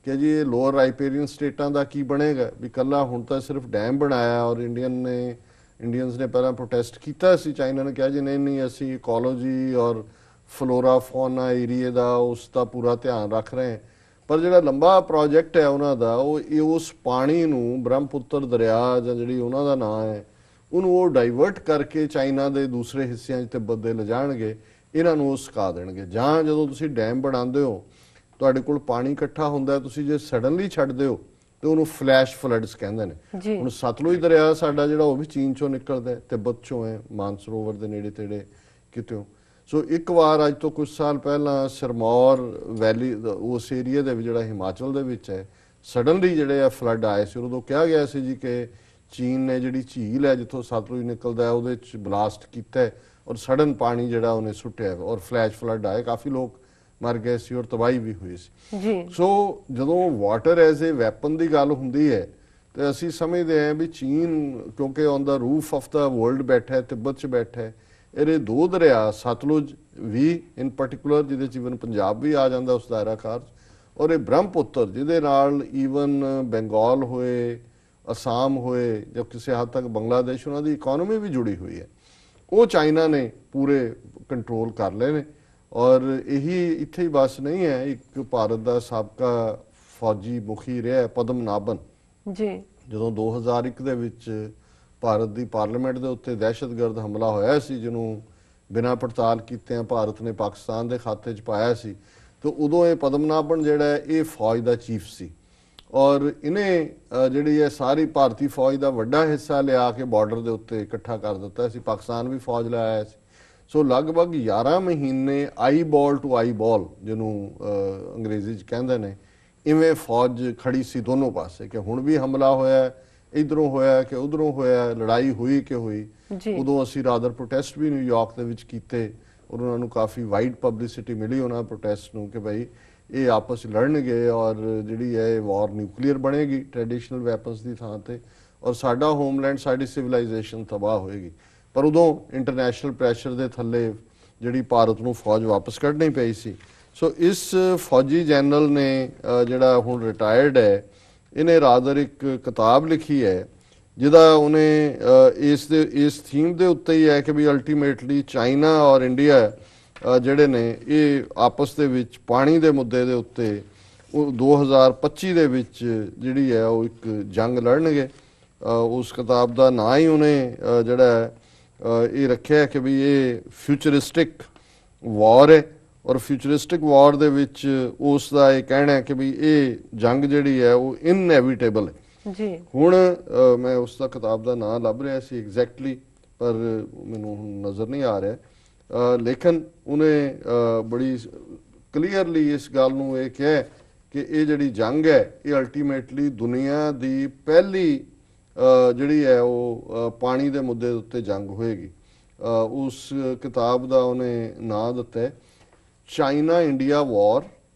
ਕਿ ਜੀ ਇਹ ਲੋਅਰ ਰਾਈਪੇਰੀਅਨ ਸਟੇਟਾਂ ਦਾ ਕੀ ਬਣੇਗਾ, ਵੀ ਕੱਲਾ ਹੁਣ ਤਾਂ ਸਿਰਫ ਡੈਮ ਬਣਾਇਆ। ਔਰ ਇੰਡੀਅਨਸ ਨੇ ਪਹਿਲਾਂ ਪ੍ਰੋਟੈਸਟ ਕੀਤਾ ਸੀ, ਚਾਈਨਾ ਨੇ ਕਿਹਾ ਜੀ ਨਹੀਂ ਅਸੀਂ ਇਕੋਲੋਜੀ ਔਰ ਫਲੋਰਾ ਫੌਨਾ ਏਰੀਏ ਦਾ ਉਸ ਦਾ ਪੂਰਾ ਧਿਆਨ ਰੱਖ ਰਹੇ ਹਾਂ। ਪਰ ਜਿਹੜਾ ਲੰਬਾ ਪ੍ਰੋਜੈਕਟ ਹੈ ਉਹਨਾਂ ਦਾ ਉਹ ਉਸ ਪਾਣੀ ਨੂੰ ਬ੍ਰਹਮਪੁੱਤਰ ਦਰਿਆ ਜਾਂ ਜਿਹੜੀ ਉਹਨਾਂ ਦਾ ਨਾਂ ਹੈ ਉਹਨੂੰ ਉਹ ਡਾਈਵਰਟ ਕਰਕੇ ਚਾਈਨਾ ਦੇ ਦੂਸਰੇ ਹਿੱਸਿਆਂ 'ਚ ਤਿੱਬਤ ਦੇ ਲਿਜਾਣਗੇ, ਇਹਨਾਂ ਨੂੰ ਉਹ ਸੁਕਾ ਦੇਣਗੇ। ਜਾਂ ਜਦੋਂ ਤੁਸੀਂ ਡੈਮ ਬਣਾਉਂਦੇ ਹੋ ਤੁਹਾਡੇ ਕੋਲ ਪਾਣੀ ਇਕੱਠਾ ਹੁੰਦਾ, ਤੁਸੀਂ ਜੇ ਸਡਨਲੀ ਛੱਡਦੇ ਹੋ ਤੇ ਉਹਨੂੰ ਫਲੈਸ਼ ਫਲੱਡਸ ਕਹਿੰਦੇ ਨੇ। ਹੁਣ ਸਤਲੁਜ ਦਰਿਆ ਸਾਡਾ ਜਿਹੜਾ ਉਹ ਵੀ ਚੀਨ ਚੋਂ ਨਿਕਲਦਾ, ਤਿੱਬਤ ਚੋਂ ਹੈ, ਮਾਨਸਰੋਵਰ ਦੇ ਨੇੜੇ ਤੇੜੇ ਕਿਤੋਂ। ਸੋ ਇੱਕ ਵਾਰ ਅੱਜ ਤੋਂ ਕੁਝ ਸਾਲ ਪਹਿਲਾਂ ਸਿਰਮੌਰ ਵੈਲੀ ਉਸ ਏਰੀਆ ਦੇ ਵਿੱਚ ਜਿਹੜਾ ਹਿਮਾਚਲ ਦੇ ਵਿੱਚ ਹੈ ਸਡਨਲੀ ਜਿਹੜੇ ਆ ਫਲੱਡ ਆਏ ਸੀ। ਉਦੋਂ ਕਿਹਾ ਗਿਆ ਸੀ ਜੀ ਕਿ ਚੀਨ ਨੇ ਜਿਹੜੀ ਝੀਲ ਹੈ ਜਿੱਥੋਂ ਸਤਲੁਜ ਨਿਕਲਦਾ ਉਹਦੇ 'ਚ ਬਲਾਸਟ ਕੀਤਾ ਔਰ ਸਡਨ ਪਾਣੀ ਜਿਹੜਾ ਉਹਨੇ ਸੁੱਟਿਆ ਔਰ ਫਲੈਸ਼ ਫਲੱਡ ਆਏ, ਕਾਫੀ ਲੋਕ ਮਰ ਗਏ ਸੀ ਔਰ ਤਬਾਹੀ ਵੀ ਹੋਈ ਸੀ ਜੀ। ਸੋ ਜਦੋਂ ਵਾਟਰ ਐਜ਼ ਏ ਵੈਪਨ ਦੀ ਗੱਲ ਹੁੰਦੀ ਹੈ ਤੇ ਅਸੀਂ ਸਮਝਦੇ ਹਾਂ ਵੀ ਚੀਨ ਕਿਉਂਕਿ on the roof of the world ਬੈਠਾ ਹੈ, ਤਿੱਬਤ 'ਚ ਬੈਠਾ ਹੈ। ਇਹਦੇ ਦੋ ਦਰਿਆ ਸਤਲੁਜ ਵੀ ਇਨ ਪਾਰਟਿਕੂਲਰ ਜਿਹਦੇ 'ਚ ਈਵਨ ਪੰਜਾਬ ਵੀ ਆ ਜਾਂਦਾ ਉਸ ਦਾਇਰਾ ਕਾਰ, ਔਰ ਇਹ ਬ੍ਰਹਮਪੁੱਤਰ ਜਿਹਦੇ ਨਾਲ ਈਵਨ ਬੰਗਾਲ ਹੋਏ, ਅਸਾਮ ਹੋਏ ਜਾਂ ਕਿਸੇ ਹੱਦ ਤੱਕ ਬੰਗਲਾਦੇਸ਼, ਉਹਨਾਂ ਦੀ ਇਕਨੋਮੀ ਵੀ ਜੁੜੀ ਹੋਈ ਹੈ, ਉਹ ਚਾਈਨਾ ਨੇ ਪੂਰੇ ਕੰਟਰੋਲ ਕਰ ਲਏ ਨੇ। ਔਰ ਇਹੀ ਇੱਥੇ ਹੀ ਬਸ ਨਹੀਂ ਹੈ, ਇੱਕ ਭਾਰਤ ਦਾ ਸਾਬਕਾ ਫੌਜੀ ਮੁਖੀ ਰਿਹਾ ਪਦਮਨਾਭਨ ਜੀ, ਜਦੋਂ 2001 ਦੇ ਵਿੱਚ ਭਾਰਤ ਦੀ ਪਾਰਲੀਮੈਂਟ ਦੇ ਉੱਤੇ ਦਹਿਸ਼ਤਗਰਦ ਹਮਲਾ ਹੋਇਆ ਸੀ ਜਿਹਨੂੰ ਬਿਨਾਂ ਪੜਤਾਲ ਕੀਤਿਆਂ ਭਾਰਤ ਨੇ ਪਾਕਿਸਤਾਨ ਦੇ ਖਾਤੇ 'ਚ ਪਾਇਆ ਸੀ, ਤੇ ਉਦੋਂ ਇਹ ਪਦਮਨਾਭਨ ਜਿਹੜਾ ਇਹ ਫੌਜ ਦਾ ਚੀਫ ਸੀ ਔਰ ਇਹਨੇ ਜਿਹੜੀ ਹੈ ਸਾਰੀ ਭਾਰਤੀ ਫੌਜ ਦਾ ਵੱਡਾ ਹਿੱਸਾ ਲਿਆ ਕੇ ਬਾਰਡਰ ਦੇ ਉੱਤੇ ਇਕੱਠਾ ਕਰ ਦਿੱਤਾ ਸੀ। ਪਾਕਿਸਤਾਨ ਵੀ ਫੌਜ ਲਾਇਆ ਸੀ। ਸੋ ਲਗਭਗ 11 ਮਹੀਨੇ ਆਈ ਬਾਲ ਟੂ ਆਈ ਬਾਲ ਜਿਹਨੂੰ ਅੰਗਰੇਜ਼ੀ 'ਚ ਕਹਿੰਦੇ ਨੇ, ਇਵੇਂ ਫੌਜ ਖੜੀ ਸੀ ਦੋਨੋਂ ਪਾਸੇ ਕਿ ਹੁਣ ਵੀ ਹਮਲਾ ਹੋਇਆ, ਇਧਰੋਂ ਹੋਇਆ ਕਿ ਉਧਰੋਂ ਹੋਇਆ, ਲੜਾਈ ਹੋਈ ਕਿ ਹੋਈ। ਉਦੋਂ ਅਸੀਂ ਰਾਦਰ ਪ੍ਰੋਟੈਸਟ ਵੀ ਨਿਊਯਾਰਕ ਦੇ ਵਿੱਚ ਕੀਤੇ ਔਰ ਉਹਨਾਂ ਨੂੰ ਕਾਫੀ ਵਾਈਡ ਪਬਲਿਸਿਟੀ ਮਿਲੀ ਉਹਨਾਂ ਪ੍ਰੋਟੈਸਟ ਨੂੰ ਕਿ ਭਾਈ ਇਹ ਆਪਸ ਲੜਨਗੇ ਔਰ ਜਿਹੜੀ ਹੈ ਵਾਰ ਨਿਊਕਲੀਅਰ ਬਣੇਗੀ ਟ੍ਰੈਡੀਸ਼ਨਲ ਵੈਪਨਸ ਦੀ ਥਾਂ ਤੇ, ਔਰ ਸਾਡਾ ਹੋਮਲੈਂਡ, ਸਾਡੀ ਸਿਵਲਾਈਜੇਸ਼ਨ ਤਬਾਹ ਹੋਏਗੀ। ਪਰ ਉਦੋਂ ਇੰਟਰਨੈਸ਼ਨਲ ਪ੍ਰੈਸ਼ਰ ਦੇ ਥੱਲੇ ਜਿਹੜੀ ਭਾਰਤ ਨੂੰ ਫੌਜ ਵਾਪਸ ਕੱਢਣੀ ਪਈ ਸੀ। ਸੋ ਇਸ ਫੌਜੀ ਜਨਰਲ ਨੇ ਜਿਹੜਾ ਹੁਣ ਰਿਟਾਇਰਡ ਹੈ, ਇਹਨੇ ਰਾਦਰ ਇੱਕ ਕਿਤਾਬ ਲਿਖੀ ਹੈ ਜਿਹਦਾ ਉਹਨੇ ਇਸ ਥੀਮ ਦੇ ਉੱਤੇ ਹੀ ਹੈ ਕਿ ਵੀ ਅਲਟੀਮੇਟਲੀ ਚਾਈਨਾ ਔਰ ਇੰਡੀਆ ਜਿਹੜੇ ਨੇ ਇਹ ਆਪਸ ਦੇ ਵਿੱਚ ਪਾਣੀ ਦੇ ਮੁੱਦੇ ਦੇ ਉੱਤੇ ਉਹ 2025 ਦੇ ਵਿੱਚ ਜਿਹੜੀ ਹੈ ਉਹ ਇੱਕ ਜੰਗ ਲੜਨਗੇ। ਉਸ ਕਿਤਾਬ ਦਾ ਨਾਂ ਹੀ ਉਹਨੇ ਜਿਹੜਾ ਇਹ ਰੱਖਿਆ ਕਿ ਵੀ ਇਹ ਫਿਊਚਰਿਸਟਿਕ ਵਾਰ ਹੈ ਔਰ ਫਿਊਚਰਿਸਟਿਕ ਵਾਰ ਦੇ ਵਿੱਚ ਉਸ ਦਾ ਇਹ ਕਹਿਣਾ ਹੈ ਕਿ ਵੀ ਇਹ ਜੰਗ ਜਿਹੜੀ ਹੈ ਉਹ ਇਨਐਵਿਟੇਬਲ ਹੈ। ਜੀ ਹੁਣ ਮੈਂ ਉਸ ਦਾ ਕਿਤਾਬ ਦਾ ਨਾਮ ਲੱਭ ਰਿਹਾ ਸੀ ਐਗਜ਼ੈਕਟਲੀ, ਪਰ ਮੈਨੂੰ ਹੁਣ ਨਜ਼ਰ ਨਹੀਂ ਆ ਰਿਹਾ। ਲੇਕਿਨ ਉਹਨੇ ਬੜੀ ਕਲੀਅਰਲੀ ਇਸ ਗੱਲ ਨੂੰ ਇਹ ਕਿਹਾ ਕਿ ਇਹ ਜਿਹੜੀ ਜੰਗ ਹੈ ਇਹ ਅਲਟੀਮੇਟਲੀ ਦੁਨੀਆ ਦੀ ਪਹਿਲੀ ਜਿਹੜੀ ਹੈ ਉਹ ਪਾਣੀ ਦੇ ਮੁੱਦੇ ਦੇ ਉੱਤੇ ਜੰਗ ਹੋਏਗੀ। ਉਸ ਕਿਤਾਬ ਦਾ ਉਹਨੇ ਨਾਂ ਦਿੱਤਾ ਹੈ ਚਾਈਨਾ ਇੰਡੀਆ ਵਾਰ,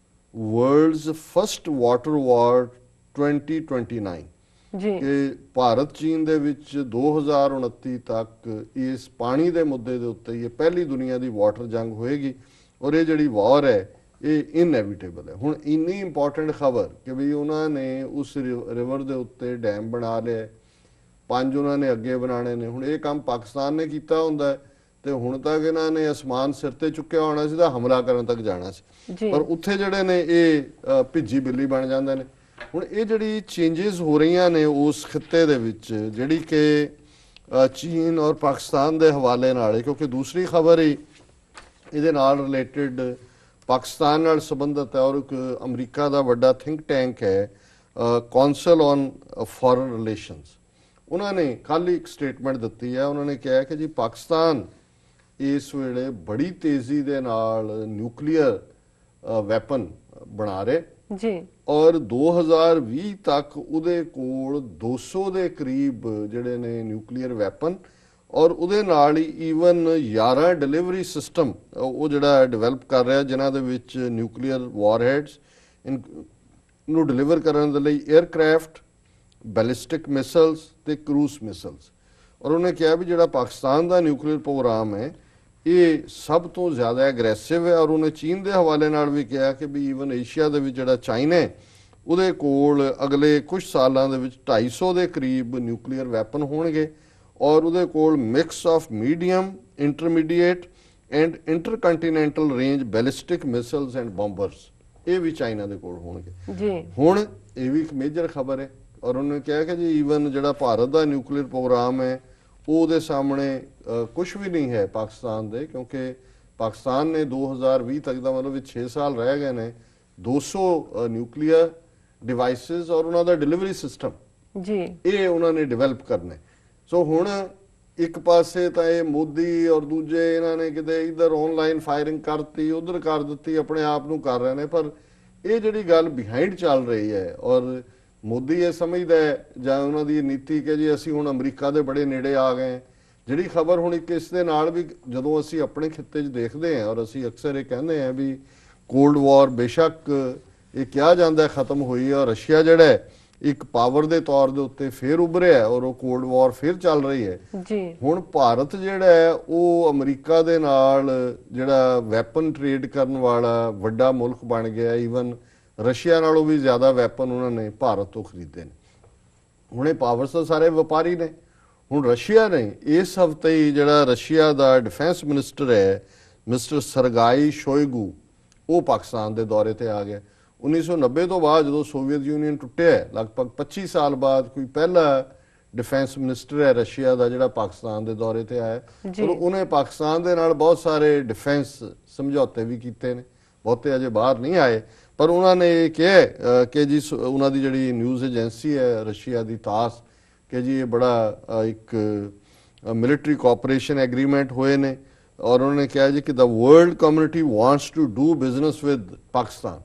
ਵਰਲਡਸ ਫਸਟ ਵਾਟਰ ਵਾਰ 2029। ਜੀ ਕਿ ਭਾਰਤ ਚੀਨ ਦੇ ਵਿੱਚ 2029 ਤੱਕ ਇਸ ਪਾਣੀ ਦੇ ਮੁੱਦੇ ਦੇ ਉੱਤੇ ਇਹ ਪਹਿਲੀ ਦੁਨੀਆ ਦੀ ਵਾਟਰ ਜੰਗ ਹੋਏਗੀ ਔਰ ਇਹ ਜਿਹੜੀ ਵਾਰ ਹੈ ਇਹ ਇਨਐਵਿਟੇਬਲ ਹੈ। ਹੁਣ ਇੰਨੀ ਇੰਪੋਰਟੈਂਟ ਖਬਰ ਕਿ ਵੀ ਉਹਨਾਂ ਨੇ ਉਸ ਰਿਵਰ ਦੇ ਉੱਤੇ ਡੈਮ ਬਣਾ ਲਿਆ, 5 ਉਹਨਾਂ ਨੇ ਅੱਗੇ ਬਣਾਣੇ ਨੇ। ਹੁਣ ਇਹ ਕੰਮ ਪਾਕਿਸਤਾਨ ਨੇ ਕੀਤਾ ਹੁੰਦਾ ਤੇ ਹੁਣ ਤੱਕ ਇਹਨਾਂ ਨੇ ਅਸਮਾਨ ਸਿਰ ਤੇ ਚੁੱਕਿਆ ਹੋਣਾ ਸੀ ਤਾਂ ਹਮਲਾ ਕਰਨ ਤੱਕ ਜਾਣਾ ਸੀ, ਪਰ ਉੱਥੇ ਜਿਹੜੇ ਨੇ ਇਹ ਭਿੱਜੀ ਬਿੱਲੀ ਬਣ ਜਾਂਦੇ ਨੇ। ਹੁਣ ਇਹ ਜਿਹੜੀ ਚੇਂਜਸ ਹੋ ਰਹੀਆਂ ਨੇ ਉਸ ਖਿੱਤੇ ਦੇ ਵਿੱਚ ਜਿਹੜੀ ਕਿ ਚੀਨ ਔਰ ਪਾਕਿਸਤਾਨ ਦੇ ਹਵਾਲੇ ਨਾਲ ਹੈ, ਕਿਉਂਕਿ ਦੂਸਰੀ ਖਬਰ ਹੀ ਇਹਦੇ ਨਾਲ ਰਿਲੇਟਡ ਪਾਕਿਸਤਾਨ ਨਾਲ ਸੰਬੰਧਿਤ ਹੈ ਔਰ ਇੱਕ ਅਮਰੀਕਾ ਦਾ ਵੱਡਾ ਥਿੰਕ ਟੈਂਕ ਹੈ ਕੌਂਸਲ ਔਨ ਫੋਰਨ ਰਿਲੇਸ਼ਨਸ। ਉਹਨਾਂ ਨੇ ਕੱਲ੍ਹ ਇੱਕ ਸਟੇਟਮੈਂਟ ਦਿੱਤੀ ਹੈ। ਉਹਨਾਂ ਨੇ ਕਿਹਾ ਕਿ ਜੀ ਪਾਕਿਸਤਾਨ ਇਸ ਵੇਲੇ ਬੜੀ ਤੇਜ਼ੀ ਦੇ ਨਾਲ ਨਿਊਕਲੀਅਰ ਵੈਪਨ ਬਣਾ ਰਹੇ ਜੀ ਔਰ 2020 ਤੱਕ ਉਹਦੇ ਕੋਲ 200 ਦੇ ਕਰੀਬ ਜਿਹੜੇ ਨੇ ਨਿਊਕਲੀਅਰ ਵੈਪਨ ਔਰ ਉਹਦੇ ਨਾਲ ਹੀ ਈਵਨ 11 ਡਿਲੀਵਰੀ ਸਿਸਟਮ ਉਹ ਜਿਹੜਾ ਡਿਵੈਲਪ ਕਰ ਰਿਹਾ ਜਿਨ੍ਹਾਂ ਦੇ ਵਿੱਚ ਨਿਊਕਲੀਅਰ ਵਾਰਹੈਡਸ ਨੂੰ ਡਿਲੀਵਰ ਕਰਨ ਦੇ ਲਈ 에ਅਰਕ੍ਰਾਫਟ, ਬੈਲਿਸਟਿਕ ਮਿਸਲਸ ਤੇ ਕਰੂਜ਼ ਮਿਸਲਸ। ਔਰ ਉਹਨੇ ਕਿਹਾ ਵੀ ਜਿਹੜਾ ਪਾਕਿਸਤਾਨ ਦਾ ਨਿਊਕਲੀਅਰ ਪ੍ਰੋਗਰਾਮ ਹੈ ਇਹ ਸਭ ਤੋਂ ਜ਼ਿਆਦਾ ਐਗਰੈਸਿਵ ਹੈ ਔਰ ਉਹਨੇ ਚੀਨ ਦੇ ਹਵਾਲੇ ਨਾਲ ਵੀ ਕਿਹਾ ਕਿ ਵੀ ਈਵਨ ਏਸ਼ੀਆ ਦੇ ਵਿੱਚ ਜਿਹੜਾ ਚਾਈਨਾ ਹੈ ਉਹਦੇ ਕੋਲ ਅਗਲੇ ਕੁਝ ਸਾਲਾਂ ਦੇ ਵਿੱਚ 250 ਦੇ ਕਰੀਬ ਨਿਊਕਲੀਅਰ ਵੈਪਨ ਹੋਣਗੇ ਔਰ ਉਹਦੇ ਕੋਲ mix of medium, intermediate and intercontinental range ballistic missiles and bombers ਇਹ ਵੀ ਚਾਈਨਾ ਦੇ ਕੋਲ ਹੋਣਗੇ। ਜੀ ਹੁਣ ਇਹ ਵੀ ਇੱਕ ਮੇਜਰ ਖਬਰ ਹੈ ਔਰ ਉਹਨੇ ਕਿਹਾ ਕਿ ਜੀ ਈਵਨ ਜਿਹੜਾ ਭਾਰਤ ਦਾ ਨਿਊਕਲੀਅਰ ਪ੍ਰੋਗਰਾਮ ਹੈ ਉਹਦੇ ਸਾਹਮਣੇ ਕੁਝ ਵੀ ਨਹੀਂ ਹੈ ਪਾਕਿਸਤਾਨ ਦੇ, ਕਿਉਂਕਿ ਪਾਕਿਸਤਾਨ ਨੇ 2020 ਤੱਕ ਦਾ ਮਤਲਬ 6 ਸਾਲ ਰਹਿ ਗਏ ਨੇ 200 ਨਿਊਕਲੀਅਰ ਡਿਵਾਈਸਿਸ ਔਰ ਉਹਨਾਂ ਦਾ ਡਿਲੀਵਰੀ ਸਿਸਟਮ ਜੀ ਇਹ ਉਹਨਾਂ ਨੇ ਡਿਵੈਲਪ ਕਰਨੇ। ਸੋ ਹੁਣ ਇੱਕ ਪਾਸੇ ਤਾਂ ਇਹ ਮੋਦੀ ਔਰ ਦੂਜੇ ਇਹਨਾਂ ਨੇ ਕਿਤੇ ਇਧਰ ਆਨਲਾਈਨ ਫਾਇਰਿੰਗ ਕਰਤੀ ਉਧਰ ਕਰ ਦਿੱਤੀ ਆਪਣੇ ਆਪ ਨੂੰ ਕਰ ਰਹੇ ਨੇ, ਪਰ ਇਹ ਜਿਹੜੀ ਗੱਲ ਬਿਹਾਈਂਡ ਚੱਲ ਰਹੀ ਹੈ ਔਰ ਮੋਦੀ ਇਹ ਸਮਝਦਾ ਹੈ ਜਾਂ ਉਹਨਾਂ ਦੀ ਨੀਤੀ ਕਿ ਜੀ ਅਸੀਂ ਹੁਣ ਅਮਰੀਕਾ ਦੇ ਬੜੇ ਨੇੜੇ ਆ ਗਏ। ਜਿਹੜੀ ਖਬਰ ਹੁਣ ਇੱਕ ਇਸ ਦੇ ਨਾਲ ਵੀ ਜਦੋਂ ਅਸੀਂ ਆਪਣੇ ਖਿੱਤੇ 'ਚ ਦੇਖਦੇ ਹਾਂ ਔਰ ਅਸੀਂ ਅਕਸਰ ਇਹ ਕਹਿੰਦੇ ਹਾਂ ਵੀ ਕੋਲਡ ਵਾਰ ਬੇਸ਼ੱਕ ਇਹ ਕਿਹਾ ਜਾਂਦਾ ਖਤਮ ਹੋਈ ਔਰ ਰਸ਼ੀਆ ਜਿਹੜਾ ਇੱਕ ਪਾਵਰ ਦੇ ਤੌਰ ਦੇ ਉੱਤੇ ਫੇਰ ਉੱਭਰਿਆ ਔਰ ਉਹ ਕੋਲਡ ਵਾਰ ਫੇਰ ਚੱਲ ਰਹੀ ਹੈ। ਜੀ ਹੁਣ ਭਾਰਤ ਜਿਹੜਾ ਹੈ ਉਹ ਅਮਰੀਕਾ ਦੇ ਨਾਲ ਜਿਹੜਾ ਵੈਪਨ ਟ੍ਰੇਡ ਕਰਨ ਵਾਲਾ ਵੱਡਾ ਮੁਲਕ ਬਣ ਗਿਆ। ਈਵਨ ਰਸ਼ੀਆ ਨਾਲੋਂ ਵੀ ਜ਼ਿਆਦਾ ਵੈਪਨ ਉਹਨਾਂ ਨੇ ਭਾਰਤ ਤੋਂ ਖਰੀਦੇ ਨੇ। ਹੁਣ ਇਹ ਪਾਵਰਸ ਤਾਂ ਸਾਰੇ ਵਪਾਰੀ ਨੇ। ਹੁਣ ਰਸ਼ੀਆ ਨੇ ਇਸ ਹਫ਼ਤੇ ਹੀ ਜਿਹੜਾ ਰਸ਼ੀਆ ਦਾ ਡਿਫੈਂਸ ਮਿਨਿਸਟਰ ਹੈ ਮਿਸਟਰ ਸਰਗਾਈ ਸ਼ੋਇਗੂ ਉਹ ਪਾਕਿਸਤਾਨ ਦੇ ਦੌਰੇ ਤੇ ਆ ਗਿਆ। 1990 ਤੋਂ ਬਾਅਦ ਜਦੋਂ ਸੋਵੀਅਤ ਯੂਨੀਅਨ ਟੁੱਟਿਆ ਲਗਭਗ 25 ਸਾਲ ਬਾਅਦ ਕੋਈ ਪਹਿਲਾ ਡਿਫੈਂਸ ਮਿਨਿਸਟਰ ਹੈ ਰਸ਼ੀਆ ਦਾ ਜਿਹੜਾ ਪਾਕਿਸਤਾਨ ਦੇ ਦੌਰੇ ਤੇ ਆਇਆ ਔਰ ਉਹਨੇ ਪਾਕਿਸਤਾਨ ਦੇ ਨਾਲ ਬਹੁਤ ਸਾਰੇ ਡਿਫੈਂਸ ਸਮਝੌਤੇ ਵੀ ਕੀਤੇ ਨੇ। ਬਹੁਤੇ ਅਜੇ ਬਾਹਰ ਨਹੀਂ ਆਏ, ਪਰ ਉਹਨਾਂ ਨੇ ਇਹ ਕਿਹਾ ਕਿ ਜੀ ਉਹਨਾਂ ਦੀ ਜਿਹੜੀ ਨਿਊਜ਼ ਏਜੰਸੀ ਹੈ ਰਸ਼ੀਆ ਦੀ ਤਾਸ ਕਿ ਜੀ ਇਹ ਬੜਾ ਇੱਕ ਮਿਲਟਰੀ ਕੋਆਪਰੇਸ਼ਨ ਐਗਰੀਮੈਂਟ ਹੋਏ ਨੇ ਔਰ ਉਹਨਾਂ ਨੇ ਕਿਹਾ ਜੀ ਕਿ the world community wants to do business with Pakistan